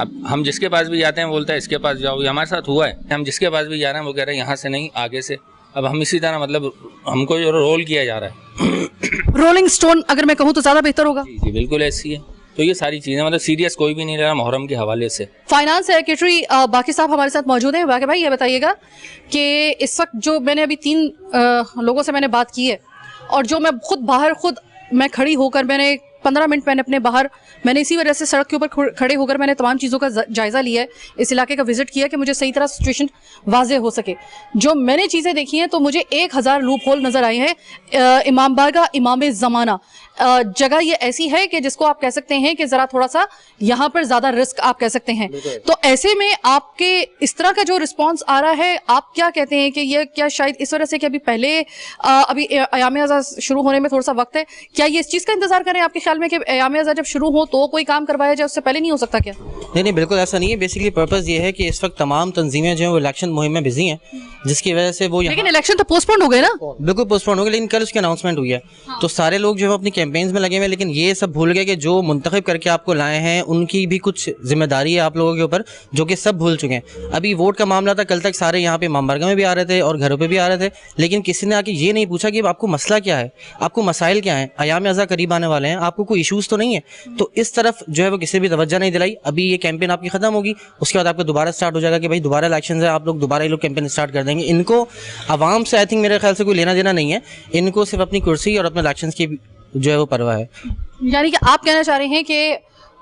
अब हम जिसके पास भी जाते हैं बोलता है इसके पास जाओ। ये हमारे साथ हुआ है, हम जिसके पास भी जा रहे हैं वो कह रहे हैं यहाँ से नहीं, आगे से। अब हम इसी तरह मतलब हमको जो रोल किया जा रहा है, रोलिंग स्टोन अगर मैं कहूँ तो ज़्यादा बेहतर होगा। जी बिल्कुल ऐसी है। तो ये सारी चीज़ें मतलब सीरियस कोई भी नहीं ले रहा मुहर्रम के हवाले से। फाइनेंस सेक्रेटरी बाकी साहब हमारे साथ मौजूद हैं। बाकी भाई ये बताइएगा कि इस वक्त जो मैंने अभी 3 लोगों से मैंने बात की है और जो मैं खुद मैं खड़ी होकर मैंने 15 मिनट मैंने अपने बाहर, मैंने इसी वजह से सड़क के ऊपर खड़े होकर मैंने तमाम चीज़ों का जायज़ा लिया है, इस इलाके का विजिट किया कि मुझे सही तरह सिचुएशन वाज़े हो सके। जो मैंने चीज़ें देखी हैं तो मुझे 1000 लूप होल नज़र आए हैं। इमाम बारगाह इमाम ज़माना जगह ये ऐसी है कि जिसको आप कह सकते हैं कि ज़रा थोड़ा सा यहाँ पर ज़्यादा रिस्क आप कह सकते हैं। तो ऐसे में आपके इस तरह का जो रिस्पॉन्स आ रहा है, आप क्या कहते हैं कि ये क्या शायद इस वजह से कि अभी पहले अभी अयाम अज़ा शुरू होने में थोड़ा सा वक्त है, क्या ये इस चीज़ का इंतजार करें आपके ख्याल में कि अयाम अज़ा जब शुरू हो तो कोई काम करवाया जाए, उससे पहले नहीं हो सकता क्या? नहीं, बिल्कुल ऐसा नहीं है। बेसिकली पर्पस ये है कि इस वक्त तमाम तंजीमें जो है वो इलेक्शन मुहिम में बिजी हैं, जिसकी वजह से वो लेकिन इलेक्शन तो पोस्टपोन हो गए ना? बिल्कुल पोस्टपोन हो गए, लेकिन कल उसकी अनाउंसमेंट हुई है। तो सारे लोग जो है अपनी कैंपेन्स में लगे हुए हैं, लेकिन ये सब भूल गए कि जो मुंतखब करके आपको लाए हैं उनकी भी कुछ जिम्मेदारी है आप लोगों के ऊपर, जो कि सब भूल चुके हैं। अभी वोट का मामला था, कल तक सारे यहाँ पे इमाम बारगाह में भी आ रहे थे और घरों पे भी आ रहे थे, लेकिन किसी ने आके ये नहीं पूछा कि आपको मसला क्या है, आपको मसाइल क्या हैं। अयाम अज़ा करीब आने वाले हैं, आपको कोई इशूज़ तो नहीं है। तो इस तरफ जो है वो किसी भी तवज्जो नहीं दिलाई। अभी ये कैंपेन आपकी खत्म होगी, उसके बाद आपको दोबारा स्टार्ट हो जाएगा कि भाई दोबारा इलेक्शन है, आप लोग दोबारा ये लोग कैंपेन स्टार्ट कर देंगे। इनको आवाम से आई थिंक मेरे ख्याल से कोई लेना देना नहीं है, इनको सिर्फ अपनी कुर्सी और अपने इलेक्शन की जो है वो परवाह है। यानी कि आप कहना चाह रहे हैं कि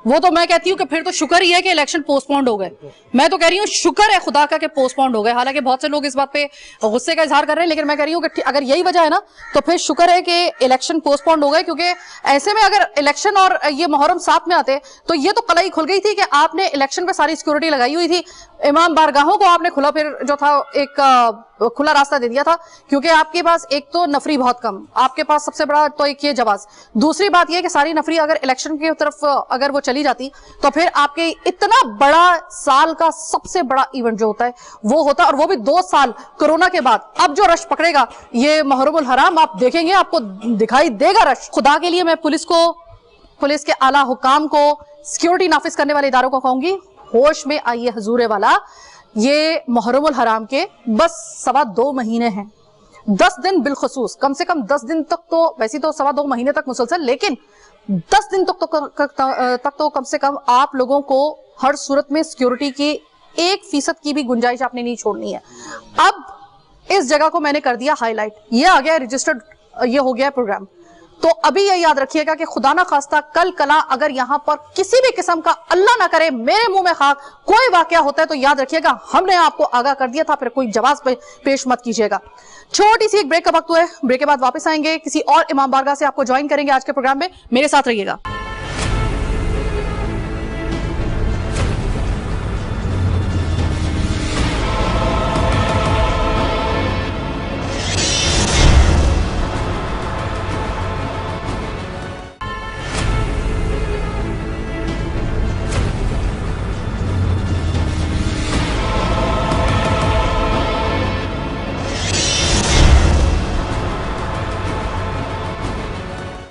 वो तो मैं कहती हूँ कि फिर तो शुक्र ही है कि इलेक्शन पोस्टपोन्ड हो गए। मैं तो कह रही हूँ शुक्र है खुदा का कि पोस्टपोन्ड हो गए। हालांकि बहुत से लोग इस बात पे गुस्से का इजहार कर रहे हैं, लेकिन मैं कह रही हूँ कि अगर यही वजह है ना तो फिर शुक्र है कि इलेक्शन पोस्टपोन्ड हो गए, क्योंकि ऐसे में अगर इलेक्शन और ये मुहर्रम साथ में आते तो ये तो कलाई खुल गई थी कि आपने इलेक्शन पे सारी सिक्योरिटी लगाई हुई थी, इमाम बारगाहों को आपने खुला फिर जो था एक खुला रास्ता दे दिया था, क्योंकि आपके पास एक तो नफरी बहुत कम, आपके पास सबसे बड़ा तो एक ये जवाब। दूसरी बात यह कि सारी नफरी अगर इलेक्शन की तरफ अगर वो चली जाती तो फिर आपके इतना बड़ा साल का सबसे बड़ा इवेंट जो होता है वो होता, और वो भी 2 साल कोरोना के बाद। अब जो रश पकड़ेगा ये मुहर्रमुल हराम, आप देखेंगे, आपको दिखाई देगा रश। खुदा के लिए मैं पुलिस के आला हुकाम को, सिक्योरिटी नाफिज करने वाले इदारों को कहूंगी, होश में आइए हजूर वाला। ये मुहर्रमुल हराम के बस 2.25 महीने हैं, 10 दिन बिलखसूस, कम से कम 10 दिन तक तो, वैसे तो 2.25 महीने तक मुसलसल, लेकिन 10 दिन तक तो कम से कम आप लोगों को हर सूरत में सिक्योरिटी की 1% की भी गुंजाइश आपने नहीं छोड़नी है। अब इस जगह को मैंने कर दिया हाईलाइट, ये आ गया रजिस्टर्ड, ये हो गया प्रोग्राम। तो अभी ये याद रखिएगा कि खुदा ना खास्ता कल कला अगर यहां पर किसी भी किस्म का, अल्लाह ना करे, मेरे मुंह में खाक कोई वाकया होता है तो याद रखिएगा हमने आपको आगाह कर दिया था, फिर कोई जवाब पेश मत कीजिएगा। छोटी सी एक ब्रेक का वक्त हुआ है, ब्रेक के बाद वापस आएंगे, किसी और इमाम बारगाह से आपको ज्वाइन करेंगे आज के प्रोग्राम में, मेरे साथ रहिएगा।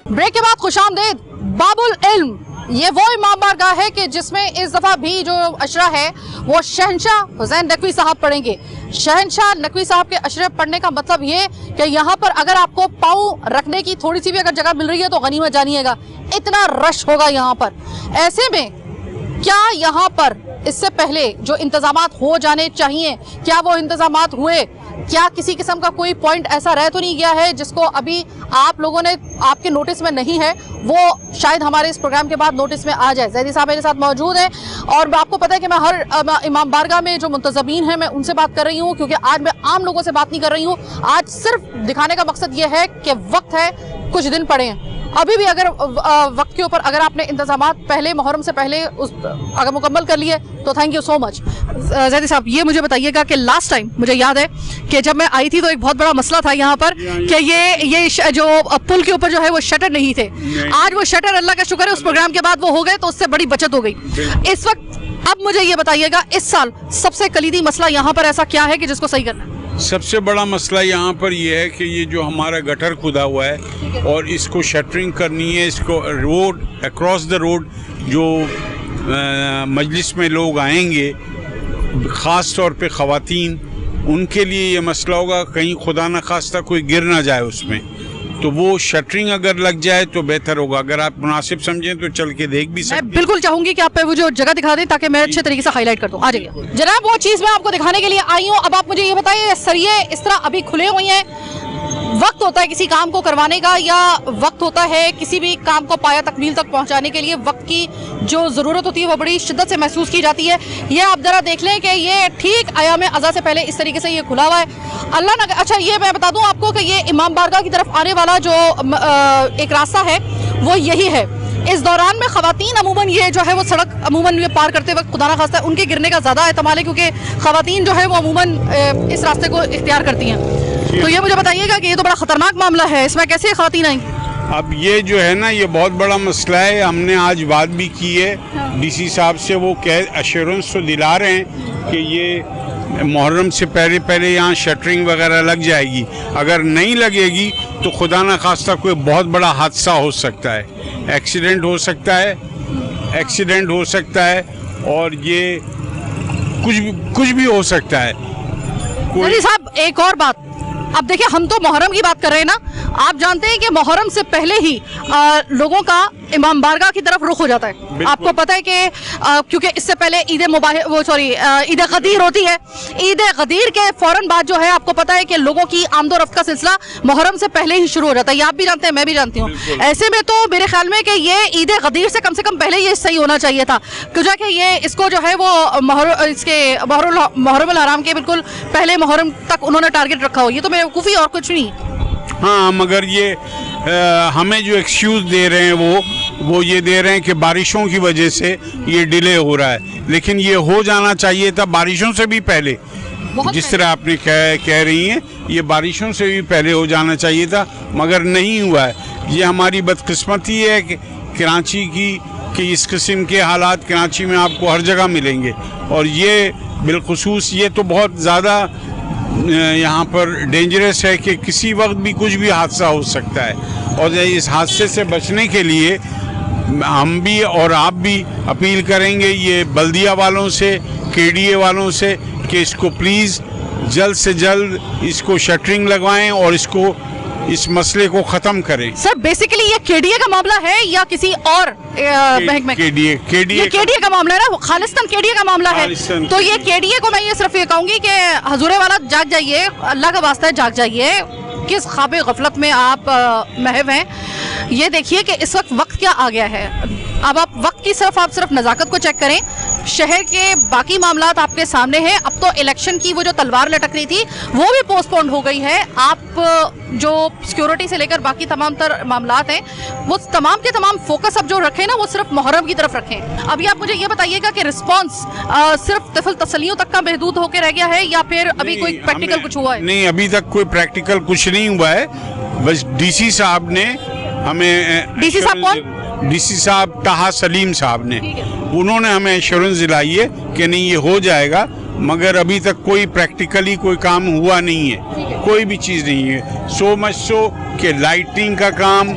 ब्रेक के बाद खुशामदीद बाबुल इल्म। ये वो इमाम बारगाह है कि जिसमें इस दफा भी जो अशरा है वो शहंशाह हुसैन नकवी साहब पढ़ेंगे। शहंशाह नकवी साहब के अशरे पढ़ने का मतलब ये कि यहाँ पर अगर आपको पाँव रखने की थोड़ी सी भी अगर जगह मिल रही है तो गनीमत जानिएगा, इतना रश होगा यहाँ पर। ऐसे में क्या यहाँ पर इससे पहले जो इंतजामात हो जाने चाहिए, क्या वो इंतजामात हुए? क्या किसी किस्म का कोई पॉइंट ऐसा रह तो नहीं गया है जिसको अभी आप लोगों ने, आपके नोटिस में नहीं है, वो शायद हमारे इस प्रोग्राम के बाद नोटिस में आ जाए। जैदी साहब मेरे साथ मौजूद हैं और आपको पता है कि मैं हर इमाम बारगाह में जो मुंतजमीन हैं मैं उनसे बात कर रही हूँ, क्योंकि आज मैं आम लोगों से बात नहीं कर रही हूँ। आज सिर्फ दिखाने का मकसद ये है कि वक्त है, कुछ दिन पड़े हैं, अभी भी अगर वक्त के ऊपर अगर आपने इंतजामात पहले मुहर्रम से पहले अगर मुकम्मल कर लिए तो thank you so much. Zaidi साहब ये मुझे बताइएगा कि लास्ट टाइम मुझे याद है कि जब मैं आई थी तो एक बहुत बड़ा मसला था यहाँ पर कि ये जो पुल के ऊपर जो है वो शटर नहीं थे। आज वो शटर अल्लाह का शुक्र है उस प्रोग्राम के बाद वो हो गए, तो उससे बड़ी बचत हो गई इस वक्त। अब मुझे ये बताइएगा इस साल सबसे कलीदी मसला यहाँ पर ऐसा क्या है कि जिसको सही करना है? सबसे बड़ा मसला यहाँ पर यह है कि ये जो हमारा गटर खुदा हुआ है और इसको शटरिंग करनी है, इसको रोड अक्रॉस द रोड जो मजलिस में लोग आएंगे, ख़ास तौर पे ख़वातीन, उनके लिए ये मसला होगा कहीं खुदा न खास्ता कोई गिर ना जाए उसमें, तो वो शटरिंग अगर लग जाए तो बेहतर होगा। अगर आप मुनासिब समझें तो चल के देख भी सकते हैं। मैं बिल्कुल चाहूंगी कि आप वो जो जगह दिखा दें ताकि मैं अच्छे तरीके से हाईलाइट कर दूं। आ जाइए जनाब, वो चीज़ मैं आपको दिखाने के लिए आई हूँ। अब आप मुझे ये बताइए, सरिये इस तरह अभी खुले हुए हैं, वक्त होता है किसी काम को करवाने का, या वक्त होता है किसी भी काम को पाया तकमील तक पहुंचाने के लिए वक्त की जो ज़रूरत होती है वो बड़ी शिद्दत से महसूस की जाती है। ये आप ज़रा देख लें कि ये ठीक आयाम अज़ा से पहले इस तरीके से ये खुला हुआ है। अल्लाह ना, अच्छा ये मैं बता दूं आपको कि ये इमाम बारगाह की तरफ आने वाला जो एक रास्ता है वो यही है। इस दौरान में ख़वातीन अमूमन ये जो है वो सड़क अमूमन ये पार करते वक्त खुदा ना खास्ता उनके गिरने का ज़्यादा एहतमाल है, क्योंकि ख़वातीन जो है वो अमूमन इस रास्ते को इख्तियार करती हैं। तो ये मुझे बताइएगा कि ये तो बड़ा ख़तरनाक मामला है, इसमें कैसे ख़वातीन आएंगी? अब ये जो है ना, ये बहुत बड़ा मसला है। हमने आज बात भी की है डीसी साहब से, वो अश्योरेंस तो दिला रहे हैं कि ये मुहर्रम से पहले पहले यहाँ शटरिंग वगैरह लग जाएगी। अगर नहीं लगेगी तो खुदा न खास्ता कोई बहुत बड़ा हादसा हो सकता है, एक्सीडेंट हो सकता है और ये कुछ भी हो सकता है। कोई साहब एक और बात, अब देखिए हम तो मुहर्रम की बात कर रहे हैं ना, आप जानते हैं कि मुहर्रम से पहले ही लोगों का इमाम बारगाह की तरफ रुख हो जाता है। आपको पता है कि क्योंकि इससे पहले ईद गदीर होती है, ईद गदीर के फौरन बाद जो है आपको पता है कि लोगों की आमदोरफ्त का सिलसिला मुहर्रम से पहले ही शुरू हो जाता है। ये आप भी जानते हैं, मैं भी जानती हूँ। ऐसे में तो मेरे ख्याल में कि ये ईद गदीर से कम पहले ये सही होना चाहिए था, क्योंकि ये इसको जो है वो मुहर्रम हराम के बिल्कुल पहले मुहर्रम तक उन्होंने टारगेट रखा हो। ये तो बेवकूफ़ी और कुछ नहीं। हाँ, मगर ये हमें जो एक्सक्यूज़ दे रहे हैं वो ये दे रहे हैं कि बारिशों की वजह से ये डिले हो रहा है, लेकिन ये हो जाना चाहिए था बारिशों से भी पहले। जिस तरह आपने कह रही हैं, ये बारिशों से भी पहले हो जाना चाहिए था, मगर नहीं हुआ है। ये हमारी बदकिस्मती है कि कराची की कि इस किस्म के हालात कराची में आपको हर जगह मिलेंगे, और ये बिलखुसूस ये तो बहुत ज़्यादा यहाँ पर डेंजरस है कि किसी वक्त भी कुछ भी हादसा हो सकता है। और इस हादसे से बचने के लिए हम भी और आप भी अपील करेंगे ये बल्दिया वालों से, KDA वालों से, कि इसको प्लीज़ जल्द से जल्द इसको शटरिंग लगवाएं और इसको इस मसले को ख़त्म करें। सर बेसिकली ये केडीए का मामला है या किसी और महकमे? केडीए का मामला है ना, खालिस्तान केडीए का मामला है। तो ये केडीए को मैं ये सिर्फ ये कहूंगी कि हजूरे वाला जाग जाइए, अल्लाह का वास्ता है जाग जाइए। किस ख्वाब गफलत में आप महव हैं। ये देखिए कि इस वक्त क्या आ गया है। अब आप वक्त की आप सिर्फ नज़ाकत को चेक करें। शहर के बाकी मामलात आपके सामने हैं। अब तो इलेक्शन की वो जो तलवार लटक रही थी वो भी पोस्टपोन्ड हो गई है। आप जो सिक्योरिटी से लेकर बाकी तमाम तर मामलात हैं वो तमाम के तमाम फोकस अब जो रखें ना वो सिर्फ मुहर्रम की तरफ रखें। अभी आप मुझे ये बताइएगा कि रिस्पांस सिर्फ तिफल तसलियों तक का महदूद होकर रह गया है या फिर अभी कोई प्रैक्टिकल कुछ हुआ है? नहीं, अभी तक कोई प्रैक्टिकल कुछ नहीं हुआ है। बस डीसी साहब ने हमें, डीसी साहब कौन? डीसी साहब ताहा सलीम साहब ने, उन्होंने हमें एश्योरेंस दिलाई है कि नहीं ये हो जाएगा, मगर अभी तक कोई प्रैक्टिकली कोई काम हुआ नहीं है, कोई भी चीज़ नहीं है। सो मच सो कि लाइटिंग का काम,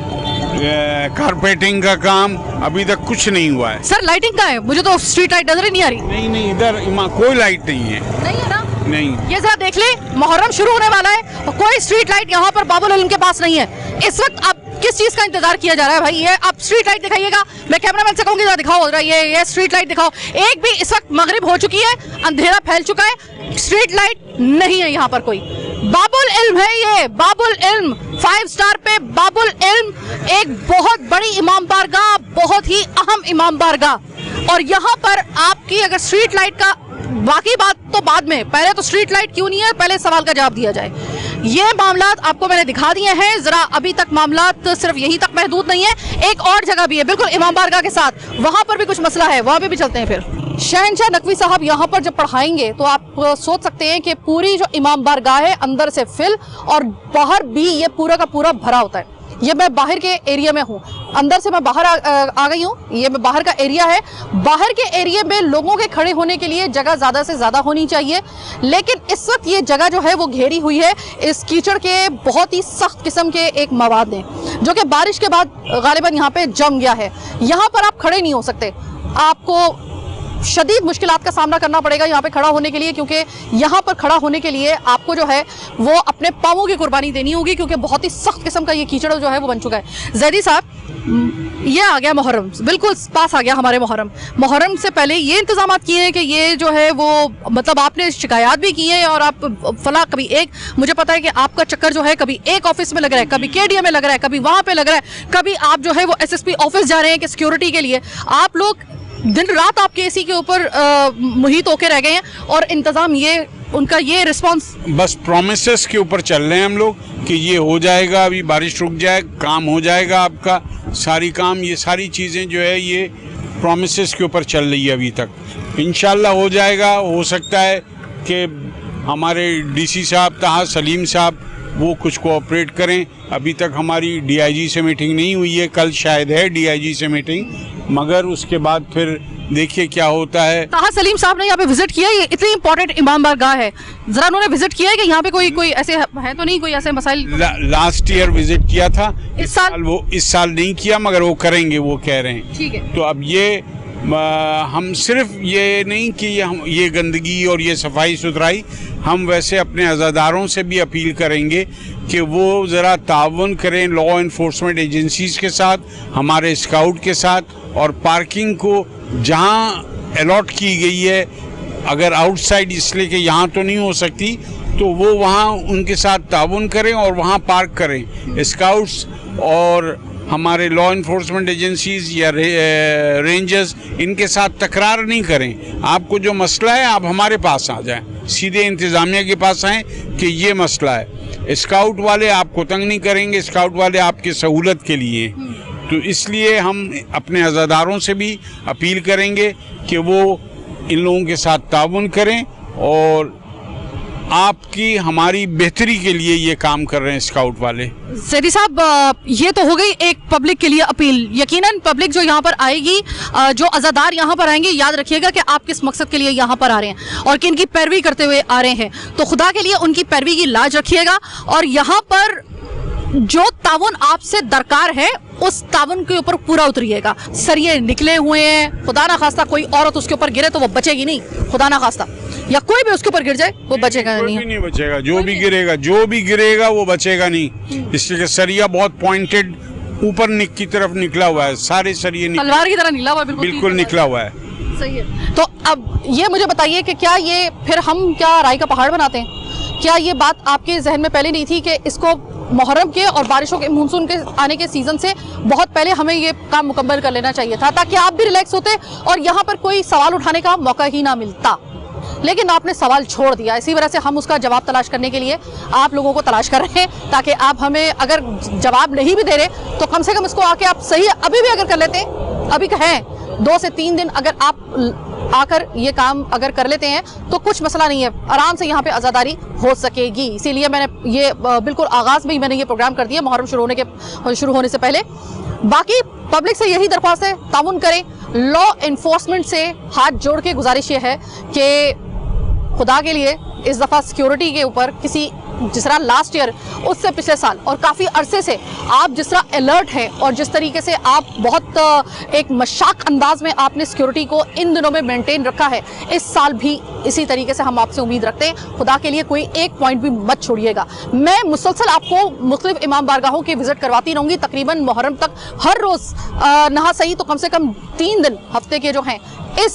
कारपेटिंग का काम अभी तक कुछ नहीं हुआ है। सर लाइटिंग का है, मुझे तो स्ट्रीट लाइट नजर ही नहीं आ रही। नहीं, इधर कोई लाइट नहीं है। नहीं है ना? नहीं। ये जरा देख ले, मुहर्रम शुरू होने वाला है, कोई स्ट्रीट लाइट यहाँ पर बाबुल इल्म के पास नहीं है। इस वक्त अब किस चीज का इंतजार किया जा रहा है भाई? ये आप स्ट्रीट लाइट दिखाइएगा। मैं कैमरामैन से कहूंगी जरा दिखाओ जरा ये स्ट्रीट लाइट दिखाओ। एक भी इस वक्त मगरिब हो चुकी है, अंधेरा फैल चुका है, स्ट्रीट लाइट नहीं है यहाँ पर कोई। बाबुल इल्म है ये, बाबुल इल्म 5 स्टार पे बाबुल इल्म, एक बहुत बड़ी इमाम बारगाह, बहुत ही अहम इमाम बारगाह। और यहाँ पर आपकी अगर स्ट्रीट लाइट का, बाकी बात तो बाद में, पहले तो स्ट्रीट लाइट क्यों नहीं है, पहले सवाल का जवाब दिया जाए। ये मामलात आपको मैंने दिखा दिए हैं। जरा अभी तक मामलात सिर्फ यहीं तक महदूद नहीं है, एक और जगह भी है बिल्कुल इमाम बारगाह के साथ, वहां पर भी कुछ मसला है, वहां पे भी चलते हैं। फिर शहनशाह नकवी साहब यहाँ पर जब पढ़ाएंगे तो आप सोच सकते हैं कि पूरी जो इमाम बारगाह है अंदर से फिल और बाहर भी ये पूरा का पूरा भरा होता है। ये मैं बाहर के एरिया में हूँ, अंदर से मैं बाहर आ गई हूँ। ये मैं बाहर का एरिया है। बाहर के एरिया में लोगों के खड़े होने के लिए जगह ज़्यादा से ज़्यादा होनी चाहिए, लेकिन इस वक्त ये जगह जो है वो घेरी हुई है इस कीचड़ के बहुत ही सख्त किस्म के एक मवाद ने, जो कि बारिश के बाद गालिबन यहाँ पे जम गया है। यहाँ पर आप खड़े नहीं हो सकते, आपको शदीद मुश्किलात का सामना करना पड़ेगा यहाँ पे खड़ा होने के लिए, क्योंकि यहाँ पर खड़ा होने के लिए आपको जो है वो अपने पाँवों की कुर्बानी देनी होगी, क्योंकि बहुत ही सख्त किस्म का ये कीचड़ जो है वो बन चुका है। जैदी साहब, ये आ गया मुहर्रम, बिल्कुल पास आ गया हमारे मुहर्रम। मुहर्रम से पहले ये इंतजाम किए हैं कि ये जो है वो, मतलब आपने शिकायत भी की है और आप फला, कभी एक, मुझे पता है कि आपका चक्कर जो है कभी एक ऑफिस में लग रहा है, कभी केडीए में लग रहा है, कभी वहाँ पे लग रहा है, कभी आप जो है वो एसएसपी ऑफिस जा रहे हैं कि सिक्योरिटी के लिए। आप लोग दिन रात आपके एसी के ऊपर मुहित होके रह गए हैं और इंतजाम ये उनका ये रिस्पांस बस प्रोमिसेस के ऊपर चल रहे हैं हम लोग कि ये हो जाएगा, अभी बारिश रुक जाए, काम हो जाएगा आपका, सारी काम, ये सारी चीज़ें जो है ये प्रोमिसेस के ऊपर चल रही है अभी तक। इंशाल्लाह हो जाएगा। हो सकता है कि हमारे डीसी साहब ताहा सलीम साहब वो कुछ कोऑपरेट करें। अभी तक हमारी डीआईजी से मीटिंग नहीं हुई है, कल शायद है डीआईजी से मीटिंग, मगर उसके बाद फिर देखिए क्या होता है। ताहा सलीम साहब ने यहाँ पे विजिट किया, ये इतनी इंपॉर्टेंट इमाम बारगाह है, जरा उन्होंने विजिट किया है कि यहाँ पे कोई ऐसे है तो नहीं, कोई ऐसे मसाइल? लास्ट ईयर विजिट किया था, इस साल नहीं किया, मगर वो करेंगे, वो कह रहे हैं। ठीक है। तो अब ये हम सिर्फ ये नहीं कि हम ये गंदगी और ये सफाई सुथराई, हम वैसे अपने अज़ादारों से भी अपील करेंगे कि वो ज़रा ताउन करें लॉ इन्फोर्समेंट एजेंसीज़ के साथ, हमारे स्काउट के साथ, और पार्किंग को जहां अलॉट की गई है, अगर आउटसाइड इसलिए कि यहाँ तो नहीं हो सकती, तो वो वहाँ उनके साथ ताउन करें और वहाँ पार्क करें। स्काउट्स और हमारे लॉ इन्फोर्समेंट एजेंसीज या रेंजर्स इनके साथ तकरार नहीं करें। आपको जो मसला है आप हमारे पास आ जाएं, सीधे इंतज़ामिया के पास आएँ कि ये मसला है। स्काउट वाले आपको तंग नहीं करेंगे, स्काउट वाले आपकी सहूलत के लिए। तो इसलिए हम अपने अज़ादारों से भी अपील करेंगे कि वो इन लोगों के साथ ताउन करें और आपकी हमारी बेहतरी के लिए ये काम कर रहे हैं स्काउट वाले। सैदी साहब, ये तो हो गई एक पब्लिक के लिए अपील। यकीनन पब्लिक जो यहाँ पर आएगी, जो अज़ादार यहाँ पर आएंगे, याद रखिएगा कि आप किस मकसद के लिए यहाँ पर आ रहे हैं और कि इनकी पैरवी करते हुए आ रहे हैं, तो खुदा के लिए उनकी पैरवी की लाज रखिएगा। और यहाँ पर जो ताउन आपसे दरकार है उस ताउन के ऊपर पूरा उतरिएगा। सरिये निकले हुए हैं, खुदा ना खास्ता कोई औरत उसके ऊपर गिरे तो वो बचेगी नहीं, खुदा ना खास्ता, या कोई भी उसके ऊपर गिर जाए वो बचेगा कोई भी नहीं। नहीं बचेगा, जो भी गिरेगा वो बचेगा नहीं। इसलिए सरिया बहुत पॉइंटेड ऊपर की तरफ निकला हुआ है, सारे सरिये तलवार की तरह निकला हुआ है, बिल्कुल निकला हुआ है। सही है। तो अब ये मुझे बताइए कि क्या ये फिर हम क्या राई का पहाड़ बनाते हैं? क्या ये बात आपके जहन में पहले नहीं थी कि इसको मुहर्रम के और बारिशों के मानसून के आने के सीजन से बहुत पहले हमें ये काम मुकम्मल कर लेना चाहिए था, ताकि आप भी रिलैक्स होते और यहाँ पर कोई सवाल उठाने का मौका ही ना मिलता? लेकिन आपने सवाल छोड़ दिया। इसी वजह से हम उसका जवाब तलाश करने के लिए आप लोगों को तलाश कर रहे हैं, ताकि आप हमें अगर जवाब नहीं भी दे रहे तो कम से कम इसको आके आप सही अभी भी अगर कर लेते, अभी कहें 2 से 3 दिन अगर आप आकर ये काम अगर कर लेते हैं तो कुछ मसला नहीं है, आराम से यहाँ पे आज़ादारी हो सकेगी। इसीलिए मैंने ये बिल्कुल आगाज़ में ही मैंने ये प्रोग्राम कर दिया मुहर्रम शुरू होने से पहले। बाकी पब्लिक से यही दरख्वास्त है, ताउन करें। लॉ इन्फोर्समेंट से हाथ जोड़ के गुजारिश ये है कि खुदा के लिए इस दफ़ा सिक्योरिटी के ऊपर किसी जिस तरह लास्ट ईयर उससे पिछले साल और काफ़ी अरसे से आप जिस तरह अलर्ट हैं और जिस तरीके से आप बहुत एक मशाक अंदाज में आपने सिक्योरिटी को इन दिनों में मेंटेन रखा है, इस साल भी इसी तरीके से हम आपसे उम्मीद रखते हैं। खुदा के लिए कोई एक पॉइंट भी मत छोड़िएगा। मैं मुसलसल आपको मुख्तलिफ इमाम बारगाहों की विजिट करवाती रहूँगी तकरीबन मुहर्रम तक, हर रोज़ नहा सही तो कम से कम 3 दिन हफ्ते के जो हैं इस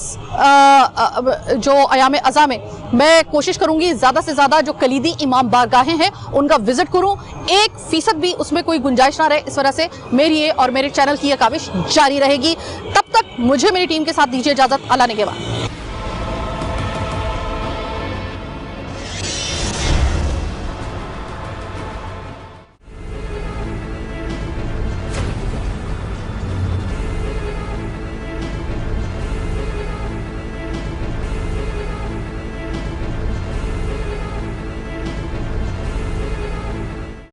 जो अयाम अज़ा में मैं कोशिश करूंगी ज़्यादा से ज़्यादा जो कलीदी इमाम बारगाहें हैं उनका विजिट करूं, 1% भी उसमें कोई गुंजाइश ना रहे। इस वजह से मेरी और मेरे चैनल की यह काविश जारी रहेगी। तब तक मुझे मेरी टीम के साथ दीजिए इजाज़त। अल्लाह ने के बाद।